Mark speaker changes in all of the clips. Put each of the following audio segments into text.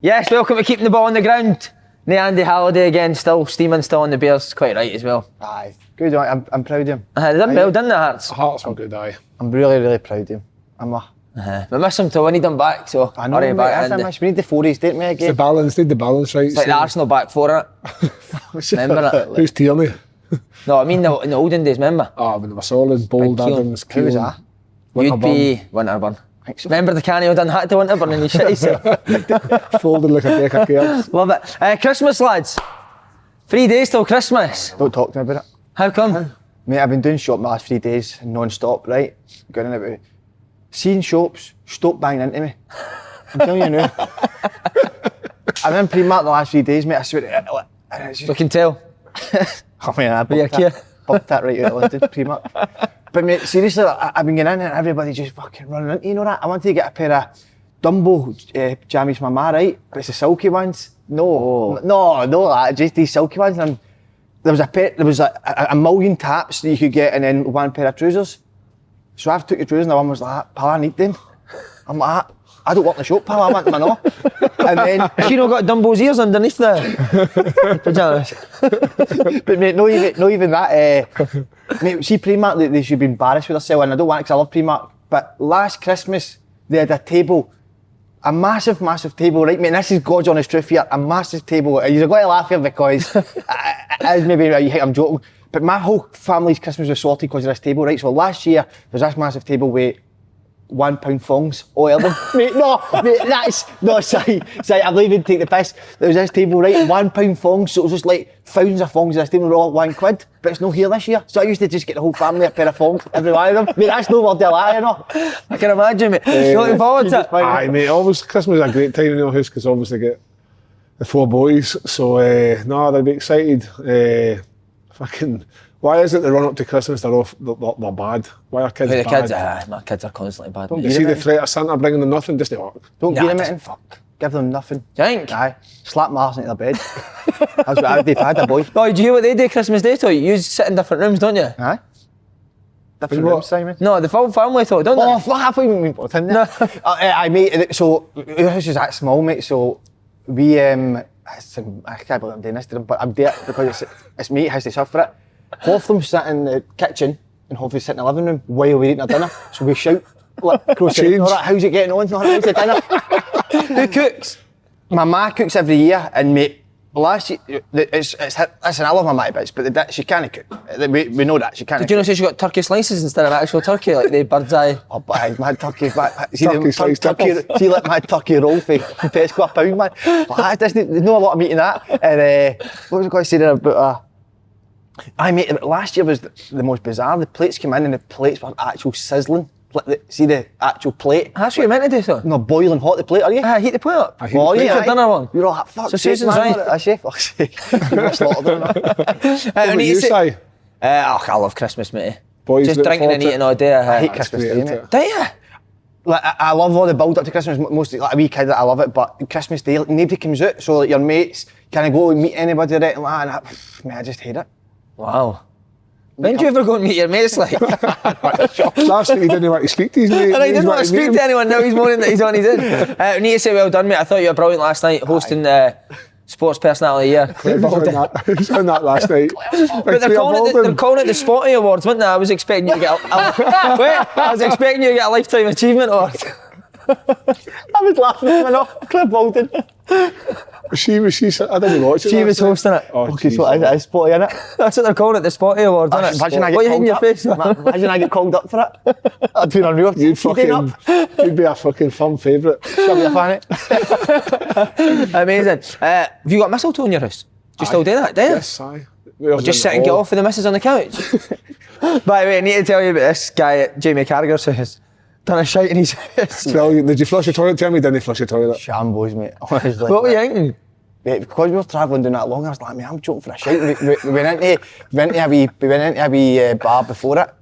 Speaker 1: Yes, welcome to Keeping the Ball on the Ground. Andy Halliday again, still steaming, still on the Bears. Quite right as well.
Speaker 2: Aye, good. I'm proud of him.
Speaker 1: They done well, didn't the Hearts?
Speaker 3: Hearts were good, aye.
Speaker 2: I'm really proud of him.
Speaker 1: We miss him till we need him back, so
Speaker 2: I know, mate, back, we need the 40s, don't we, again?
Speaker 3: Need the balance right.
Speaker 1: It's like the Arsenal back four, innit? Remember it?
Speaker 3: Who's Tierney?
Speaker 1: No, I mean in the olden days, remember?
Speaker 3: Oh, when they were solid, bold, Adams,
Speaker 2: Who was that?
Speaker 1: You'd be Winterburn. Remember the canny who done hat to Winterburn and he shit himself?
Speaker 3: Folded like a deck of cards.
Speaker 1: Love it. Christmas, lads. 3 days till Christmas.
Speaker 2: Don't talk to me about it.
Speaker 1: How come?
Speaker 2: Mate, I've been doing shopping the last 3 days, non-stop, right? Going about. Seeing shops, stop banging into me. I'm telling you now. I'm in Primark the last 3 days, mate, I swear to you.
Speaker 1: We can tell.
Speaker 2: I mean, I bumped that right out of London, Primark. But mate, seriously, I've been getting in and everybody just fucking running into, you know that? I wanted to get a pair of Dumbo jammies for my ma, right? But it's the silky ones. No, just these silky ones. And there was a million taps that you could get and then one pair of trousers. So I took the trousers and the one was like, pal, I need them. I'm like, I don't work in the shop, pal, I want them, I know. And then...
Speaker 1: She not got Dumbo's ears underneath the pyjamas.
Speaker 2: But mate, not even that. Mate, see Primark, they should be embarrassed with themselves, and I don't want it because I love Primark. But last Christmas, they had a table, a massive table, right, mate, and this is God's honest truth here, a massive table. You're going to laugh here because, I'm joking, but my whole family's Christmas was sorted because of this table, right? So last year, there was this massive table with £1 thongs, all of them. Sorry, I'm leaving to take the piss. There was this table, right, £1 thongs, so it was just like thousands of thongs in this table, were all £1, but it's no here this year. So I used to just get the whole family a pair of thongs, every one of them. Mate, that's no word of a lie, you know.
Speaker 1: I can imagine, mate. You're looking forward to it?
Speaker 3: Aye, mate, Christmas is a great time in your house because obviously get the 4 boys, so they'll be excited. Why is it the run up to Christmas they're bad? Why are kids bad?
Speaker 1: My kids are constantly bad.
Speaker 3: You see the threat of Santa bringing them nothing just to work?
Speaker 2: Don't give them anything. Fuck. Give them nothing.
Speaker 1: Do you think?
Speaker 2: Aye. Slap my arse into their bed. That's what I would if I had a boy.
Speaker 1: Oh, do you hear what they do Christmas Day to you? You sit in different rooms, don't you?
Speaker 2: Aye. Different rooms, Simon?
Speaker 1: No, the full family thought, don't they?
Speaker 2: Oh, fuck, I thought you meant both in there. No. Mate, so our house is that small, mate, so we, I can't believe I'm doing this to them, but I'm there because it's me, it has to suffer it. Half of them sit in the kitchen and half of them sit in the living room while we're eating our dinner. So we shout, like, crochet, all that, how's it getting on? How's the dinner?
Speaker 1: Who cooks?
Speaker 2: My ma cooks every year, and mate, last year, listen, I love my ma bits, but she can't cook. We know that, she can't cook.
Speaker 1: Did you know she got turkey slices instead of actual turkey, like the bird's eye?
Speaker 2: Oh, but I had turkey, see like my turkey roll for Tesco a pound, man. But there's not a lot of meat in that. And what was I going to say there about mate, last year was the most bizarre. The plates came in and the plates were actual sizzling. See the actual plate?
Speaker 1: That's what you're meant to do, so?
Speaker 2: No, boiling hot the plate, are you?
Speaker 1: Heat the plate up.
Speaker 2: Heat
Speaker 1: the dinner one.
Speaker 2: You're all like, fuck.
Speaker 1: So Susan's right.
Speaker 2: I say, fuck's sake. You're slaughtered.
Speaker 3: What would you say?
Speaker 1: I love Christmas, mate.
Speaker 3: Boys
Speaker 1: just drinking and eating all day.
Speaker 2: I hate Christmas Day, mate.
Speaker 1: Do you?
Speaker 2: Like, I love all the build up to Christmas, mostly like a wee kid, I love it, but Christmas Day, nobody comes out, so like your mates, can I go and meet anybody or anything like that? And I just hate it.
Speaker 1: Wow. When do you ever go and meet your mates like?
Speaker 3: Last week he didn't want to speak to his mate.
Speaker 1: He didn't want to speak to anyone, now he's moaning that he's on his own. I need to say well done, mate. I thought you were brilliant last night hosting Sports Personality Year.
Speaker 3: He was on that last night.
Speaker 1: But they're calling it the Spotty Awards, weren't they? I was expecting you to get a Lifetime Achievement Award.
Speaker 2: I was laughing at him, Claire Baldwin.
Speaker 3: She I didn't watch it.
Speaker 1: She was hosting it.
Speaker 2: Oh, okay, so it is Spotty, innit?
Speaker 1: That's what they're calling it, the Spotty Awards, isn't it?
Speaker 2: Imagine I get
Speaker 1: what are you hitting your face?
Speaker 2: Imagine I get called up for it. That'd be unreal.
Speaker 3: You'd be a fucking firm favourite.
Speaker 2: Shall be a fan.
Speaker 1: Amazing. Have you got mistletoe in your house? Do you still do that, do you?
Speaker 3: Yes, aye.
Speaker 1: Or just sit and get off with the missus on the couch? By the way, I need to tell you about this guy at Jamie Carragher's house. Done a shite in his house.
Speaker 3: Brilliant. Did you flush the toilet? Tell me, didn't you flush the toilet?
Speaker 2: Shambos, mate. Honestly.
Speaker 1: What were you thinking?
Speaker 2: Mate, because we were travelling doing that long, I was like, mate, I'm joking for a shite. We went into a wee bar before it,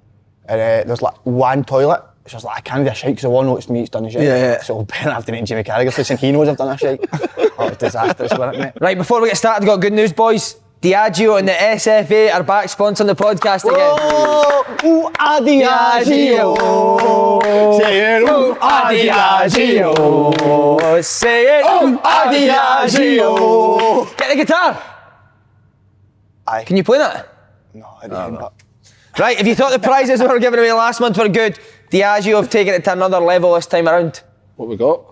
Speaker 2: and there was like one toilet. So I was like, I can't do a shite because I want to know it's me that's done the shite.
Speaker 1: Yeah.
Speaker 2: So Ben after meeting Jamie Carragher, and he knows I've done a shite. Oh, it was disastrous, wasn't it, mate?
Speaker 1: Right, before we get started, I've got good news, boys. Diageo and the SFA are back sponsoring the podcast again.
Speaker 2: Ooh, Diageo. Say it, ooh, Diageo.
Speaker 1: Say it,
Speaker 2: Diageo.
Speaker 1: Get the guitar.
Speaker 2: Aye.
Speaker 1: Can you play that?
Speaker 2: No, I don't. But
Speaker 1: Right, if you thought the prizes we were giving away last month were good, Diageo have taken it to another level this time around.
Speaker 3: What we got?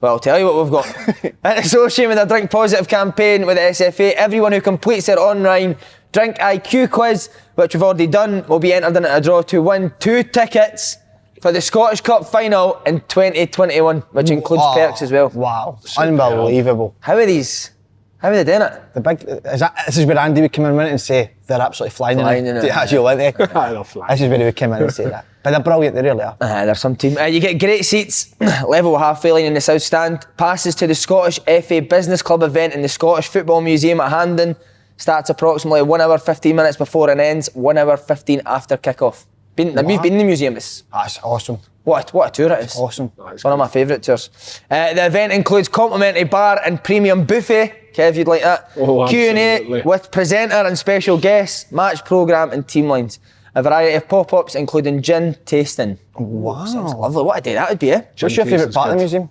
Speaker 1: Well, I'll tell you what we've got. In association with a Drink Positive campaign with the SFA, everyone who completes their online Drink IQ quiz, which we've already done, will be entered into a draw to win 2 tickets for the Scottish Cup final in 2021, which includes perks as well.
Speaker 2: wow, unbelievable.
Speaker 1: How are they doing it?
Speaker 2: This is where Andy would come in a minute and say they're absolutely flying in it. Diageo, aren't they?
Speaker 3: They're flying.
Speaker 2: This is where he would come in and say that. But they're brilliant, they really are.
Speaker 1: There's some team. You get great seats, level halfway line in the South Stand, passes to the Scottish FA Business Club event in the Scottish Football Museum at Hampden. Starts approximately 1 hour 15 minutes before and ends 1 hour 15 after kick-off. You've been in the museum. That's
Speaker 2: awesome.
Speaker 1: What a tour it is.
Speaker 2: Awesome.
Speaker 1: It's one of my favourite tours. The event includes complimentary bar and premium buffet. Kev, you'd like that?
Speaker 3: Oh,
Speaker 1: Q&A
Speaker 3: absolutely.
Speaker 1: with presenter and special guests, match programme and team lines. A variety of pop-ups including gin tasting.
Speaker 2: Wow.
Speaker 1: Sounds lovely. What a day that would be, eh?
Speaker 2: What's your favourite part of the museum?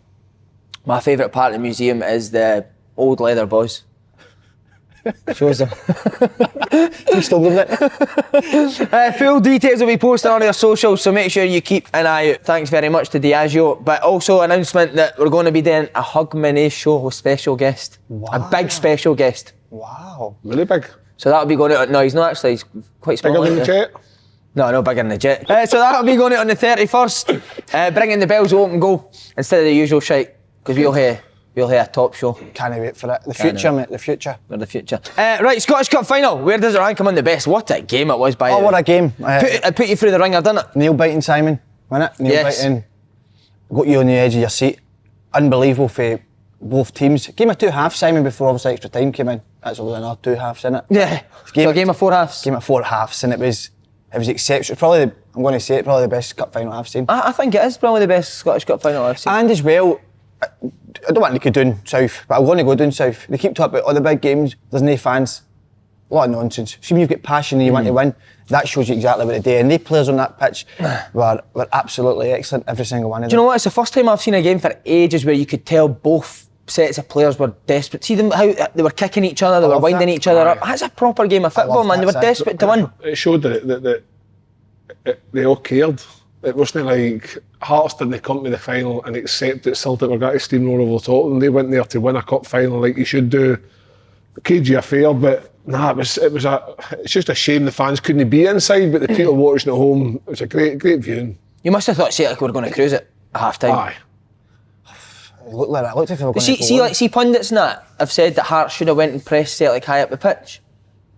Speaker 1: My favourite part of the museum is the old leather boys. Shows them.
Speaker 2: You still doing it?
Speaker 1: Full details will be posted on our socials, so make sure you keep an eye out. Thanks very much to Diageo. But also announcement that we're going to be doing a Hug Mini show with special guest.
Speaker 2: Wow.
Speaker 1: A big special guest.
Speaker 2: Wow.
Speaker 3: Really big.
Speaker 1: So that'll be going out. No, he's not actually. He's quite small.
Speaker 3: Bigger than the jet.
Speaker 1: No, bigger than the jet. So that'll be going out on the 31st. Bringing the bells will open goal instead of the usual shite, because we'll hear a top show.
Speaker 2: Can't wait for it. The future, mate, the future.
Speaker 1: We're the future. Right, Scottish Cup final. Where does it rank among the best? What a game it was, by the way.
Speaker 2: Oh, what a game.
Speaker 1: It put you through the ringer, didn't it?
Speaker 2: Nail biting, Simon, wasn't it? Nail
Speaker 1: Yes.
Speaker 2: biting. Got you on the edge of your seat. Unbelievable for both teams. Game of 2 halves, Simon, before obviously extra time came in. That's only another 2 halves, isn't it?
Speaker 1: Yeah. So a game of 4 halves.
Speaker 2: Game of 4 halves, and it was exceptional. Probably, I'm going to say it, probably the best cup final I've seen.
Speaker 1: I think it is probably the best Scottish Cup final I've seen.
Speaker 2: And as well, I don't want to go down south, but I want to go down south. They keep talking about all the big games, there's no fans. A lot of nonsense. See, when you've got passion and you want to win, that shows you exactly what they do. And the players on that pitch were absolutely excellent, every single one of them.
Speaker 1: Do you know what? It's the first time I've seen a game for ages where you could tell both sets of players were desperate. See them how they were kicking each other, they were winding each other up. That's a proper game of football, man. They were desperate to win.
Speaker 3: It showed that they all cared. It wasn't like Hearts didn't come to the final and accept that Celtic were going to steamroll over the top of them. They went there to win a cup final like you should do. Cagey affair, but nah, it's just a shame the fans couldn't be inside, but the people watching at home, it was a great viewing.
Speaker 1: You must have thought Celtic were going to cruise it at half time.
Speaker 3: Aye.
Speaker 2: It looked like that. It looked like they were going to
Speaker 1: See, pundits and that have said that Hearts should have went and pressed Celtic high up the pitch.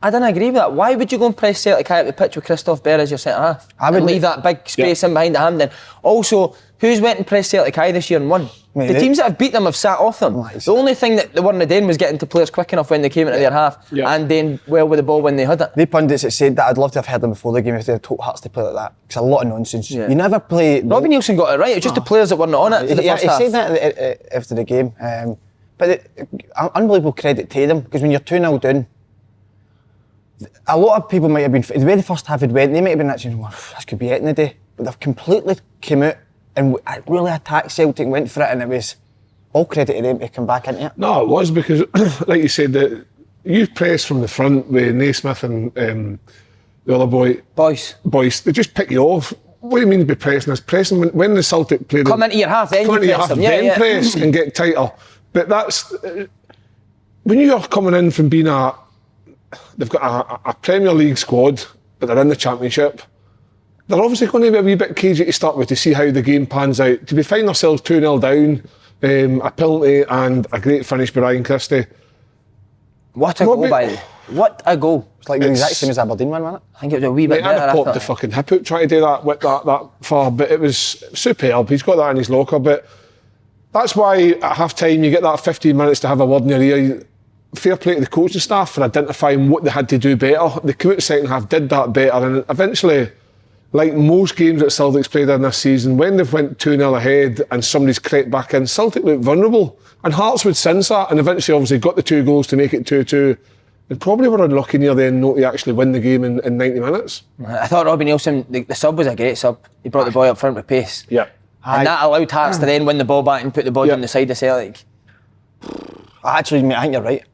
Speaker 1: I don't agree with that. Why would you go and press Celtic high up the pitch with Christoph Baer as your centre half? I would leave that big space in behind the Hampden. Also, who's went and pressed Celtic high this year and won? The teams that have beat them have sat off them. The only thing that they weren't doing was getting to players quick enough when they came into their half and then well with the ball when they had it.
Speaker 2: The pundits that said that, I'd love to have heard them before the game if they had told Hearts to play like that. It's a lot of nonsense. You never play...
Speaker 1: Robbie Nielsen got it right. It's just the players that weren't on it for the first half.
Speaker 2: He said that after the game. But unbelievable credit to them, because when you're 2-0 down, a lot of people might have been, the way the first half had went, they might have been actually, well, this could be it in the day. But they've completely come out and really attacked Celtic, went for it, and it was all credit to them to come back into it.
Speaker 3: No, it was because, like you said, that you press from the front with Naismith and the other boy.
Speaker 1: Boys,
Speaker 3: they just pick you off. What do you mean by pressing? Is pressing when the Celtic play?
Speaker 1: Come into your half, then you press them.
Speaker 3: Then press and get tighter. But that's when you're coming in from being they've got a Premier League squad, but they're in the Championship. They're obviously going to be a wee bit cagey to start with to see how the game pans out. To be finding ourselves 2-0 down, a penalty and a great finish by Ryan Christie.
Speaker 1: What a goal, by the way. What a goal.
Speaker 2: It's like the exact same as Aberdeen one, wasn't it?
Speaker 1: I think it was a wee bit better.
Speaker 3: I'd have popped the fucking hip out trying to do that with that far, but it was superb. He's got that in his locker, but that's why at half time you get that 15 minutes to have a word in your ear. Fair play to the coaching staff for identifying what they had to do better. They came out the second half, did that better, and eventually, like most games that Celtic's played in this season, when they've went 2-0 ahead and somebody's crept back in, Celtic looked vulnerable. And Hearts would sense that, and eventually obviously got the 2 goals to make it 2-2. and probably were unlucky near the end not to actually win the game in 90 minutes.
Speaker 1: I thought Robbie Nielsen, the sub was a great sub. He brought the boy up front with pace.
Speaker 3: Yeah.
Speaker 1: And that allowed Hearts to then win the ball back and put the ball on the side of Celtic.
Speaker 2: Actually, mate, I think you're right.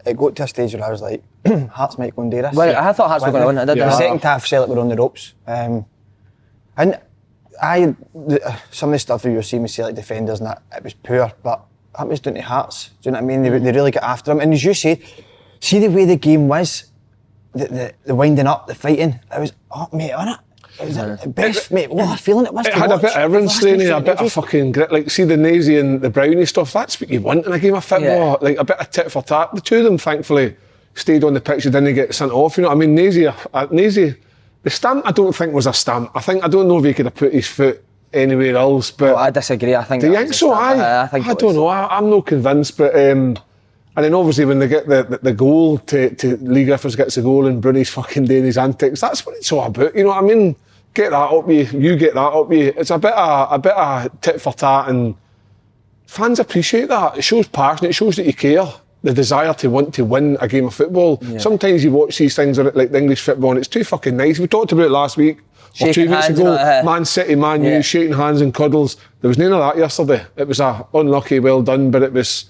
Speaker 2: It got to a stage where I was like, Hearts might go and do this.
Speaker 1: Well, I thought Hearts were going to win. I did.
Speaker 2: The second half, Celtic were on the ropes. And some of the stuff that you were seeing with Celtic defenders and that, it was poor, but that was down to Hearts. Do you know what I mean? They really got after him. And as you said, see the way the game was, the winding up, the fighting, it was, mate, wasn't it? It was the best, mate. What a feeling it was.
Speaker 3: It had a bit of everything, Slaney, a bit of fucking grit. Like, see the Nazy and the Brownie stuff, that's what you want in a game of football. Yeah. Like, a bit of tit for tat. The two of them, thankfully, stayed on the pitch. They didn't get sent off, you know what I mean? Nazy, the stamp, I don't think was a stamp. I don't know if he could have put his foot anywhere else, but...
Speaker 1: I disagree. I think...
Speaker 3: Do you think so? I don't know. I'm not convinced, but... and then obviously when they get the goal, to Lee Griffiths gets the goal and Bruni's fucking doing his antics, that's what it's all about, you know what I mean? Get that up you get that up you. It's a bit of tit for tat, and fans appreciate that. It shows passion, it shows that you care, the desire to want to win a game of football. Yeah. Sometimes you watch these things like the English football and it's too fucking nice. We talked about it last week or 2 weeks ago. Man City, Man U, shaking hands and cuddles. There was none of that yesterday. It was a unlucky, well done, but it was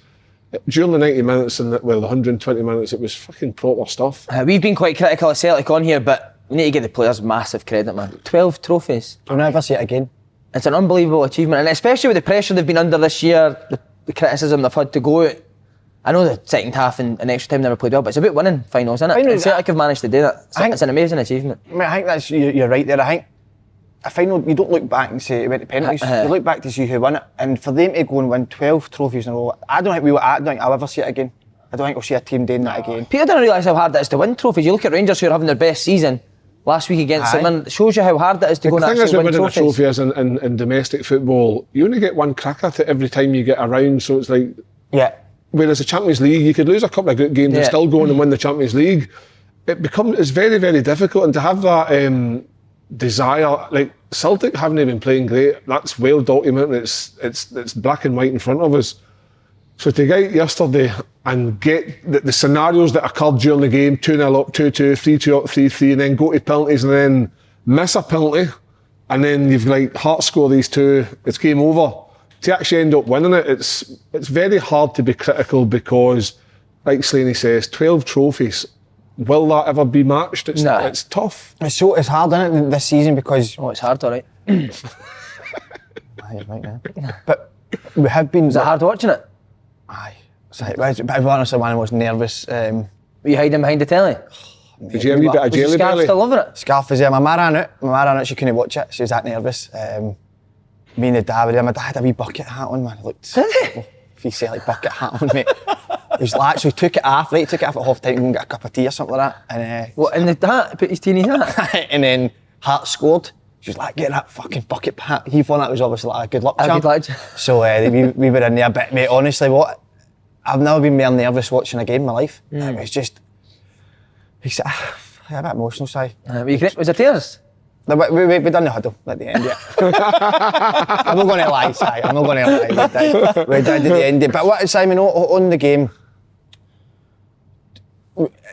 Speaker 3: during the 90 minutes and the 120 minutes, it was fucking proper stuff.
Speaker 1: We've been quite critical of Celtic on here, but we need to give the players massive credit, man. 12 trophies.
Speaker 2: I'll never see it again.
Speaker 1: It's an unbelievable achievement, and especially with the pressure they've been under this year, the criticism they've had to go out. I know the second half and extra time never played well, but it's about winning finals, isn't it? And Celtic have managed to do that. It's an amazing achievement.
Speaker 2: I mean, I think that's you're right there. I think a final, you don't look back and say it went to penalties. You look back to see who won it, and for them to go and win 12 trophies in a row, I don't think I'll ever see it again. I don't think we'll see a team doing that again.
Speaker 1: Peter didn't realise how hard it is to win trophies. You look at Rangers, who are having their best season last week against them, it shows you how hard it is to go and actually win trophies.
Speaker 3: The thing is, winning a trophy is in domestic football, you only get one crack at it every time you get around, so it's like...
Speaker 2: Yeah.
Speaker 3: Whereas the Champions League, you could lose a couple of good games and still go on and win the Champions League. It's very, very difficult, and to have that desire, like Celtic haven't been playing great, that's well documented, it's black and white in front of us. So to get yesterday and get the scenarios that occurred during the game, 2-0 up, 2-2, 3-2 up, 3-3, and then go to penalties and then miss a penalty, and then you've like Hearts score these two, it's game over. To actually end up winning it, it's very hard to be critical because, like Slaney says, 12 trophies. Will that ever be matched? It's tough.
Speaker 2: It's hard, isn't it, this season because...
Speaker 1: Oh, it's hard, all right.
Speaker 2: You're right, man. But we have been...
Speaker 1: Was it hard watching it?
Speaker 2: Aye. But I was honestly one of the most nervous.
Speaker 1: Were you hiding behind the telly?
Speaker 3: Did you have a wee bit of jelly belly?
Speaker 1: Was Scarf still loving it?
Speaker 2: Scarf was there. My ma ran out, she couldn't watch it. She was that nervous. Me and the dad were there. My dad had a wee bucket hat on, man. It looked... If you say like bucket hat on, mate. He was like, so he took it off at half time and got a cup of tea or something like that. And,
Speaker 1: what, in the hat? Put his tea in his hat?
Speaker 2: And then Hearts scored. She was like, get that fucking bucket hat. He thought that was obviously like a good luck charm. So we were in there, but mate, honestly, I've never been more nervous watching a game in my life. It was just, a bit emotional, Si.
Speaker 1: Was it tears?
Speaker 2: No, we done the huddle at the end, yeah. I'm not going to lie, Si. I'm not going to lie. We did at the end. But what, Simon, on the game,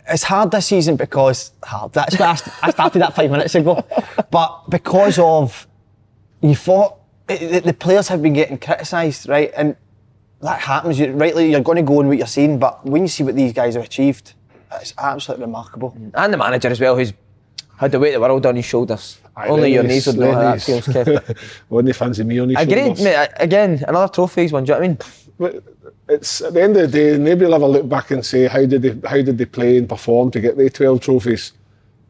Speaker 2: it's hard this season because that's why I started that 5 minutes ago. But because of you thought the players have been getting criticised, right? And that happens. You're going to go on what you're saying, but when you see what these guys have achieved, it's absolutely remarkable.
Speaker 1: And the manager as well, who's had the weight of the world on his shoulders. Only your knees would know how that feels, Kev.
Speaker 3: Wouldn't fancy me on his shoulders.
Speaker 1: Mate, again, another trophy he's won, do you know what I mean?
Speaker 3: It's at the end of the day, nobody will ever look back and say how did they play and perform to get the 12 trophies.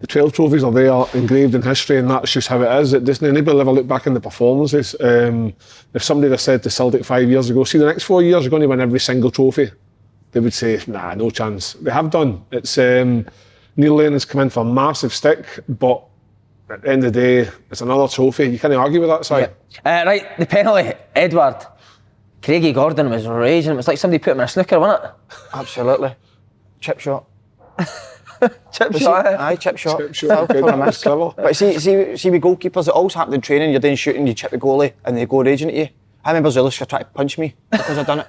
Speaker 3: The 12 trophies are there engraved in history, and that's just how it is. Nobody will ever look back in the performances. If somebody had said to Celtic 5 years ago, see the next 4 years you're going to win every single trophy, they would say, nah, no chance. They have done. It's Neil Lennon's come in for a massive stick, but at the end of the day, it's another trophy. You can't argue with that, sorry.
Speaker 1: Yeah. Right, the penalty, Edward. Craigie Gordon was raging. It was like somebody put him in a snooker, wasn't it?
Speaker 2: Absolutely. Chip shot.
Speaker 1: Chip shot,
Speaker 2: Aye, chip shot.
Speaker 3: Chip shot, good, that's clever.
Speaker 2: But see with goalkeepers, it always happens in training. You're doing shooting, you chip the goalie, and they go raging at you. I remember Zuliska tried to punch me because I'd done it.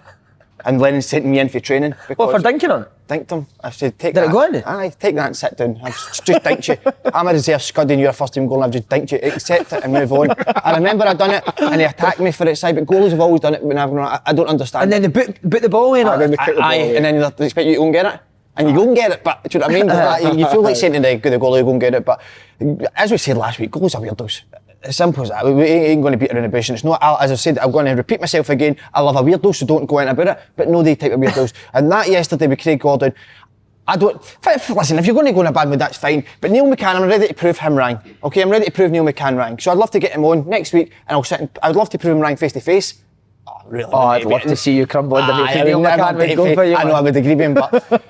Speaker 2: And Lennon sent me in for training.
Speaker 1: What, for dinking on?
Speaker 2: Dinked him. I said, take
Speaker 1: Did
Speaker 2: that.
Speaker 1: it go in?
Speaker 2: Aye, take that and sit down. I've just dinked you. I'm a reserve scud and you're a first team goal and I've just dinked you. Accept it and move on. I remember I'd done it and he attacked me for it side, but goalies have always done it whenever I don't understand.
Speaker 1: And then they put the ball in.
Speaker 3: And then they kick the ball away.
Speaker 2: And then they expect you to go and get it. And you go and get it, but do you know what I mean? You feel like saying to the goalie, go and get it. But as we said last week, goalies are weirdos. As simple as that. We ain't going to beat around the bush. And it's not, as I said, I'm going to repeat myself again. I love a weirdo, so don't go in about it. But no, they type of weirdos. And that yesterday with Craig Gordon, listen, if you're going to go in a bad mood, that's fine. But Neil McCann, I'm ready to prove him wrong. Okay, I'm ready to prove Neil McCann wrong. So I'd love to get him on next week, and I'd love to prove him wrong face to face. Oh, really?
Speaker 1: Oh, I'd love to see you crumble under Neil McCann would go for you.
Speaker 2: I know, I would agree with him, but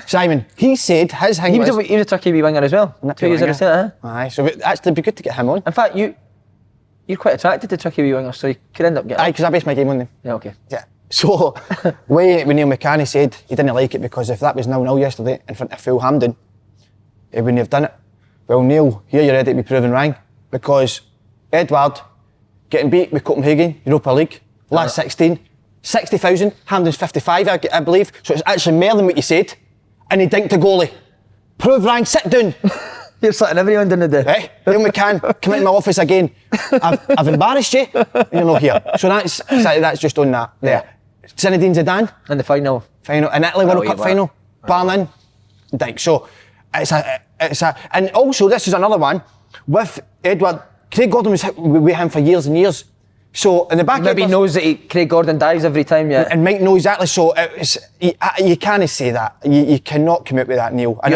Speaker 2: Simon, he said his thing
Speaker 1: he was a Turkey wee winger as well. 2 years ago, huh?
Speaker 2: Aye, so it'd be good to get him on.
Speaker 1: In fact, you're quite attracted to Turkey wee wingers, so you could end up getting.
Speaker 2: Aye, because I based my game on them.
Speaker 1: Yeah, okay.
Speaker 2: Yeah. So, when Neil McCann, he said he didn't like it because if that was 0-0 yesterday in front of full Hampden, he wouldn't have done it. Well, Neil, here you're ready to be proven wrong because Edward getting beat with Copenhagen, Europa League, last 16, 60,000, Hampden's 55, I believe, so it's actually more than what you said, and he dinked the goalie. Prove wrong, sit down.
Speaker 1: You're sitting everyone down the day.
Speaker 2: Eh? Neil McCann, come into my office again. I've embarrassed you, and you're not here. So that's just on that. There. Zinedine Zidane.
Speaker 1: In the final.
Speaker 2: In Italy World Cup final. Barnum. Dink. So it's a, and also this is another one with Edward. Craig Gordon was with him for years and years. So in the back,
Speaker 1: maybe knows that Craig Gordon dies every time. Yeah.
Speaker 2: And Mike knows exactly. So you can't say that. You cannot come out with that, Neil. And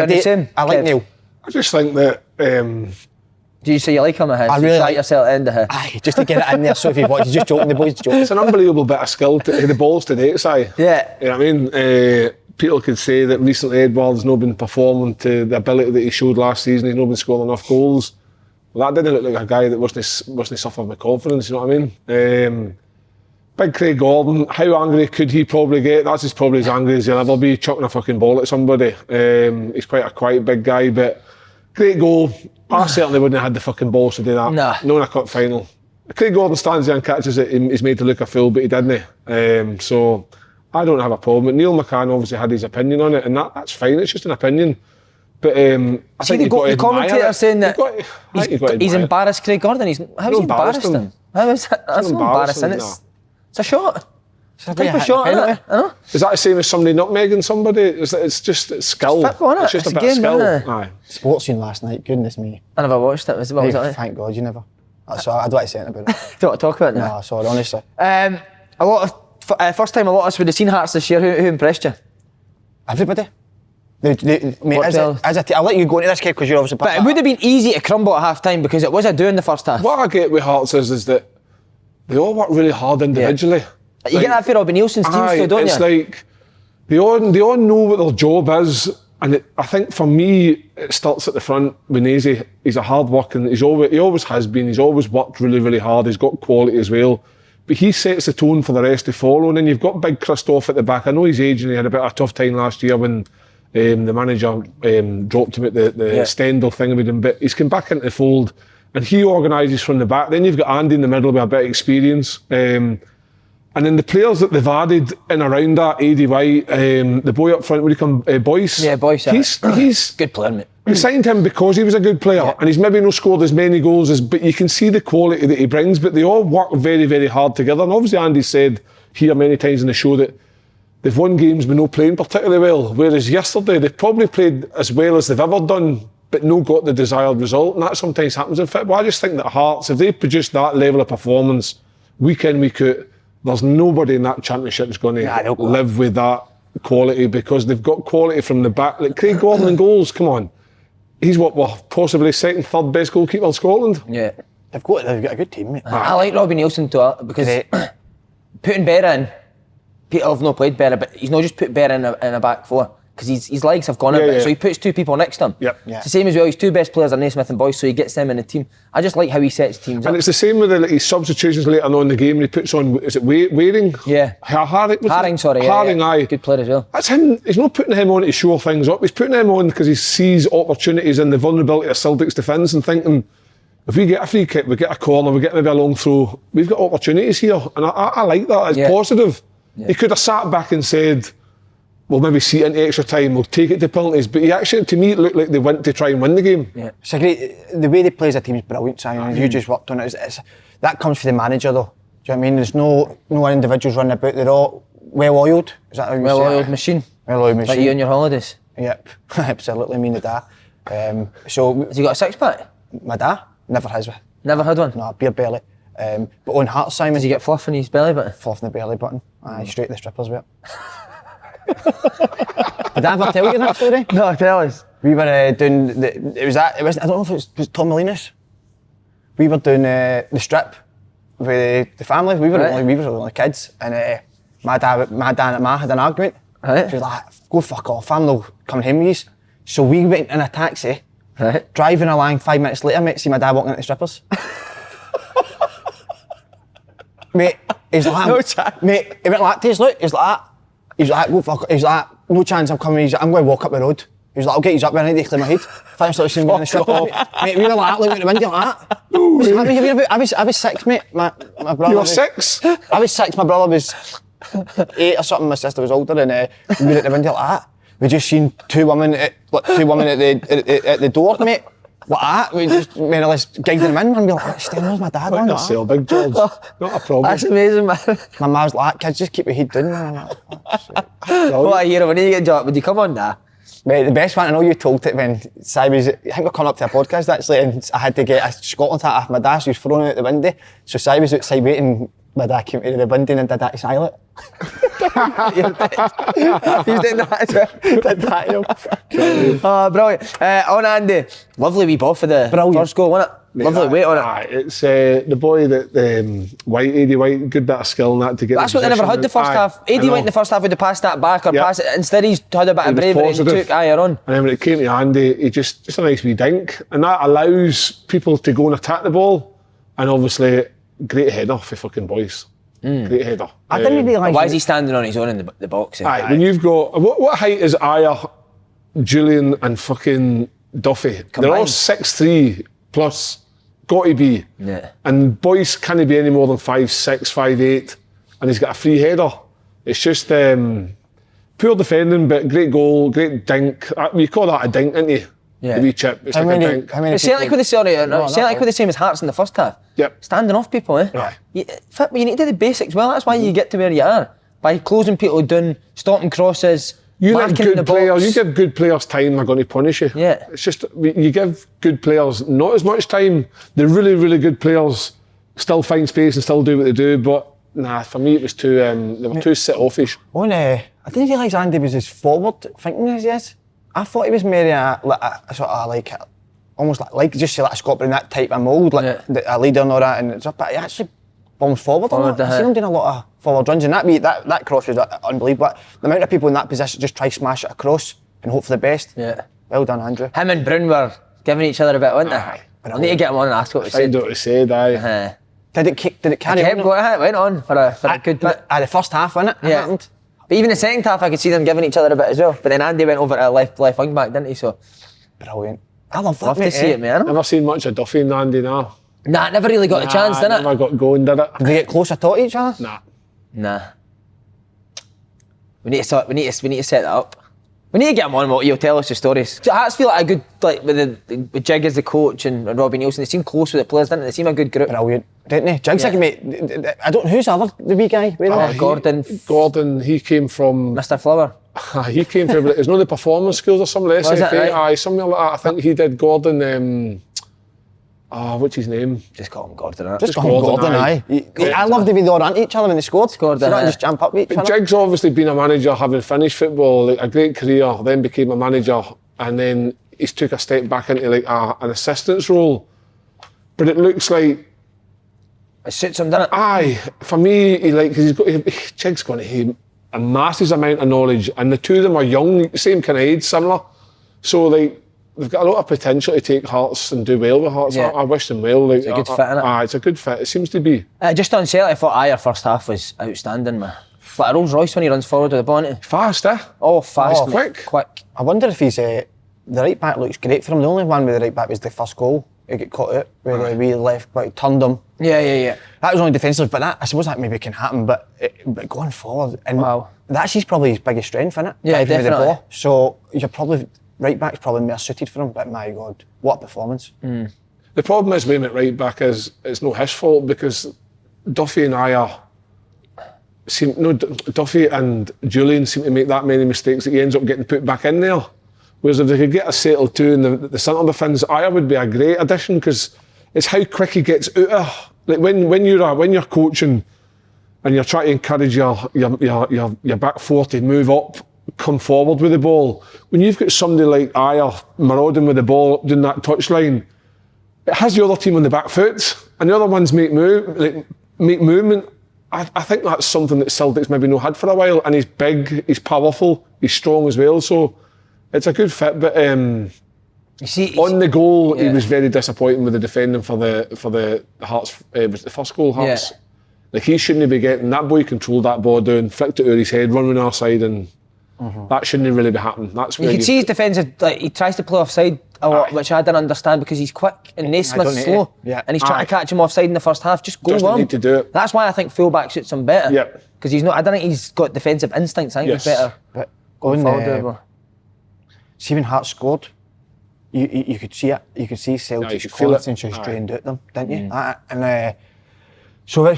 Speaker 2: I like Neil.
Speaker 3: I just think that.
Speaker 1: Do you say you like him? I
Speaker 2: really
Speaker 1: like yourself at the end of it.
Speaker 2: Aye, just to get it in there. So if you watch, just joking. The boys joking.
Speaker 3: It's an unbelievable bit of skill to hit the balls today, Si.
Speaker 1: Yeah.
Speaker 3: You know what I mean? People could say that recently Edward's not been performing to the ability that he showed last season. He's not been scoring enough goals. Well, that didn't look like a guy that wasn't suffering with confidence. You know what I mean? Big Craig Gordon. How angry could he probably get? That's probably as angry as he'll ever be, chucking a fucking ball at somebody. He's quite a quiet big guy, but. Great goal. I certainly wouldn't have had the fucking balls to do that.
Speaker 1: Nah.
Speaker 3: No in a cup final. Craig Gordon stands there and catches it. He's made to look a fool, but he didn't. So I don't have a problem. But Neil McCann obviously had his opinion on it, and that's fine. It's just an opinion. But I think
Speaker 1: the commentator saying that he's embarrassed Craig Gordon. How's he embarrassed him? That's not embarrassing. It's a shot. It's a type of shot, isn't it?
Speaker 3: Is that the same as somebody nutmegging somebody? It's just skill. It's just a bit of skill. Aye.
Speaker 2: Sports scene last night, goodness me.
Speaker 1: I never watched it. Was it?
Speaker 2: Thank God you never. So I'd like to say anything about it.
Speaker 1: Don't want to talk about it now?
Speaker 2: No, sorry, honestly.
Speaker 1: A lot of first time a lot of us would have seen Hearts this year. Who impressed you?
Speaker 2: Everybody. I'll let you go into this, Kev, because you're obviously.
Speaker 1: But it would have been easy to crumble at half time because it was a do in the first half.
Speaker 3: What I get with Hearts is that they all work really hard individually.
Speaker 1: Yeah. You get that for Robbie Nielsen's team still, don't you?
Speaker 3: It's like they all know what their job is, and I think for me it starts at the front with Nazy. He's a hard working. He always has been. He's always worked really, really hard. He's got quality as well, but he sets the tone for the rest to follow. And then you've got Big Christoph at the back. I know he's aging. He had a bit of a tough time last year when the manager dropped him at the Stendhal thing with him, but he's come back into the fold and he organises from the back. Then you've got Andy in the middle with a bit of experience. And then the players that they've added in around that, AD White, the boy up front, what do you call him, Boyce?
Speaker 1: Yeah, Boyce.
Speaker 3: He's
Speaker 1: good player, mate.
Speaker 3: We signed him because he was a good player, and he's maybe not scored as many goals but you can see the quality that he brings. But they all work very, very hard together. And obviously, Andy said here many times in the show that they've won games but not playing particularly well. Whereas yesterday they probably played as well as they've ever done, but no got the desired result. And that sometimes happens in football. I just think that Hearts, if they produce that level of performance week in, week out, there's nobody in that championship that's going to live with that quality, because they've got quality from the back. Like Craig Gordon in goals, come on. He's possibly second, third best goalkeeper in Scotland.
Speaker 1: Yeah.
Speaker 2: They've got a good team, mate.
Speaker 1: I like Robbie Nielsen too, because putting Berra in, Peter have not played Berra, but he's not just put Berra in a back four, because his legs have gone a bit, so he puts two people next to him.
Speaker 3: Yep.
Speaker 1: It's the same as well, his two best players are Naismith and Boyce, so he gets them in the team. I just like how he sets teams up.
Speaker 3: And it's the same with his substitutions later on in the game, and he puts on, is it Waring?
Speaker 1: Yeah.
Speaker 3: Haring, aye.
Speaker 1: Good player as well.
Speaker 3: That's him. He's not putting him on to show things up. He's putting him on because he sees opportunities in the vulnerability of Celtic's defence and thinking, if we get a free kick, we get a corner, we get maybe a long throw, we've got opportunities here. And I like that. It's positive. He could have sat back and said, we'll maybe see it into extra time, we'll take it to penalties, but he actually, to me, it looked like they went to try and win the game.
Speaker 2: Yeah. It's a great, the way they play as a team is brilliant, Simon. You just worked on it. That comes from the manager, though. Do you know what I mean? There's no individuals running about, they're all well-oiled. Is that how you say it?
Speaker 1: Well-oiled machine.
Speaker 2: Well-oiled machine.
Speaker 1: Like you on your holidays.
Speaker 2: Yep, absolutely, me and the dad. So
Speaker 1: has he got a six-pack?
Speaker 2: My dad never has.
Speaker 1: Never had one?
Speaker 2: No, beer belly. But on Hearts, Simon...
Speaker 1: Does he get fluff in his belly button?
Speaker 2: Fluff in the belly button. Aye, straight to the strippers with it. Did I ever tell you that story?
Speaker 1: No, tell us.
Speaker 2: We were doing... I don't know if it was Tom Molinas. We were doing the strip with the family. We were the only kids. And my dad and Ma had an argument.
Speaker 1: Right.
Speaker 2: She was like, go fuck off, I'm not coming home with you. So we went in a taxi, driving along 5 minutes later, mate, see my dad walking into the strippers. Mate, he's like,
Speaker 1: no chance.
Speaker 2: Mate, he went like this, look, he's like that. He's like, go fuck off. He's like, no chance I'm coming, I'm going to walk up the road. He was like, I'll get you up there, I need to clear my head. If I started seeing me in the strippers, mate, we were like, looking at the window like that. I was 6, mate. My brother.
Speaker 3: You were 6?
Speaker 2: I was 6, my brother was 8 or something, my sister was older, and we were at the window like that. We just seen two women at the door, mate. Like that. We just more or less gigged them in and we were like, Still, where's my dad going?
Speaker 3: Not yourself, big George. Not a problem.
Speaker 1: That's amazing, man.
Speaker 2: My ma was like, kids, just keep your head down, man. I'm like,
Speaker 1: What a hero. When you get job, would you come on that?
Speaker 2: Mate, the best one, I know you told it when Si was, I think we're coming up to a podcast actually, and I had to get a Scotland hat off my dad, so he was throwing it out the window. So Si was outside waiting, my dad came to the window and did that to Silent.
Speaker 1: He's doing that as well.
Speaker 2: Did that, you know.
Speaker 1: Oh, brilliant. On Andy, lovely wee ball for the first goal, wasn't it?
Speaker 3: Mate,
Speaker 1: lovely weight on it.
Speaker 3: Aye, it's the boy that White, Eddie White, good bit of skill in that to get.
Speaker 1: That's what they never had the first half. Eddie White in the first half would have passed that back or passed it. Instead, he's had a bit of bravery and took higher on.
Speaker 3: And then when it came to Andy, he just a nice wee dink, and that allows people to go and attack the ball. And obviously, great header for fucking boys. Great header.
Speaker 2: I didn't realise.
Speaker 1: Why is he standing on his own in the box?
Speaker 3: Aye, when you've got what height is Aya, Julian, and fucking Duffy? Combined. They're all 6'3" plus. Got to be.
Speaker 1: Yeah.
Speaker 3: And boys can't be any more than 5'6", 5'8", and he's got a free header. It's just poor defending, but great goal, great dink. You call that a dink, didn't you?
Speaker 1: Yeah.
Speaker 3: The wee chip. It's like a dink.
Speaker 1: It's like with the same as Hearts in the first half.
Speaker 3: Yep.
Speaker 1: Standing off people, eh?
Speaker 3: Aye.
Speaker 1: You need to do the basics well. That's why you get to where you are. By closing people down, stopping crosses.
Speaker 3: You let
Speaker 1: good
Speaker 3: players. You give good players time, they're going to punish you.
Speaker 1: Yeah.
Speaker 3: It's just you give good players not as much time. The really, really good players still find space and still do what they do. But nah, for me it was too. They were too sit-offish.
Speaker 2: I didn't realise Andy was as forward thinking as he is. I thought he was more a sort of like almost like just say like a Scotland in that type of mould, like a leader and all that. And but he actually bombs forward a lot. I've seen him doing a lot of forward runs, and that cross was unbelievable. The amount of people in that position just try to smash it across and hope for the best.
Speaker 1: Yeah.
Speaker 2: Well done, Andrew.
Speaker 1: Him and Brun were giving each other a bit, weren't they? I need to get him on and ask what he said.
Speaker 3: Find out what he said, aye.
Speaker 2: Did it carry on?
Speaker 1: It went on for a good bit.
Speaker 2: The first half, wasn't it?
Speaker 1: Yeah.
Speaker 2: Happened.
Speaker 1: But even the second half, I could see them giving each other a bit as well. But then Andy went over to left wing back, didn't he? So
Speaker 2: brilliant. I love that.
Speaker 1: Love to see it, man.
Speaker 3: Never seen much of Duffy and Andy now.
Speaker 1: Nah, never really got the chance, did it?
Speaker 3: Never got going, did it?
Speaker 2: Did they get closer to each other?
Speaker 1: Nah. We need to set that up. We need to get him on. He'll tell us the stories. So Hearts feel like a good, like with Jig as the coach and Robbie Nielsen. They seem close with the players, didn't they? They seem a good group.
Speaker 2: Brilliant, didn't they? Jig's like mate. I don't. Who's the wee guy?
Speaker 1: Gordon.
Speaker 3: He came from
Speaker 1: Mr. Flower.
Speaker 3: He came from. It's not the performance schools or something. SFA.
Speaker 1: Right?
Speaker 3: Aye, something like that. I think he did Gordon. What's his name?
Speaker 1: Just call him Gordon.
Speaker 2: Just call him Gordon. Aye. I love the way they all ran to each other when they scored. So not just jump up with each other.
Speaker 3: Jig's obviously been a manager, having finished football, like a great career. Then became a manager, and then he's took a step back into like an assistant's role. But it looks like
Speaker 1: it suits him, doesn't it?
Speaker 3: Aye, for me, Jig's got a massive amount of knowledge, and the two of them are young, same kind of age, similar. So like. They've got a lot of potential to take Hearts and do well with Hearts. I wish them well. Like,
Speaker 1: it's a good fit, isn't it?
Speaker 3: Aye, it's a good fit. It seems to be.
Speaker 1: Just on Celtic, I thought our first half was outstanding, man. Like a Rolls Royce when he runs forward with the ball.
Speaker 3: Fast, eh?
Speaker 1: Oh, fast.
Speaker 3: Quick.
Speaker 1: Quick.
Speaker 2: I wonder if he's the right back looks great for him. The only one with the right back was the first goal. he got caught out where the wee left back turned him.
Speaker 1: Yeah.
Speaker 2: That was only defensive, but I suppose that maybe can happen. But going forward, and that's probably his biggest strength, isn't it?
Speaker 1: Yeah, definitely.
Speaker 2: The ball. So you're probably right back's probably more suited for him. But my God, what a performance!
Speaker 3: The problem is with him at right back is it's not his fault because Duffy and Duffy and Julian seem to make that many mistakes that he ends up getting put back in there. Whereas if they could get a settled two in the centre defence, Aya would be a great addition because it's how quick he gets out of. Like when you're coaching and you're trying to encourage your back four to move up, come forward with the ball. When you've got somebody like Aya marauding with the ball up doing that touchline, it has the other team on the back foot, and the other ones make movement. I think that's something that Celtic's maybe not had for a while, and he's big, he's powerful, he's strong as well, so it's a good fit. But on the goal, he was very disappointing with the defending for the Hearts. Was the first goal Hearts? Yeah. Like he shouldn't be getting that. Boy controlled that ball down, flicked it over his head, running our side, and that shouldn't really be happening. That's where
Speaker 1: you can see his defensive. Like he tries to play offside a lot, which I didn't understand because he's quick and Naismith's slow, and he's trying to catch him offside in the first half. Just go
Speaker 3: Doesn't need to do it.
Speaker 1: That's why I think fullback suits him better. Because he's not. I don't think he's got defensive instincts. I think he's better.
Speaker 2: But going forward, see when Hearts scored, you could see it. You could see Celtic's confidence just drained out them, didn't you? So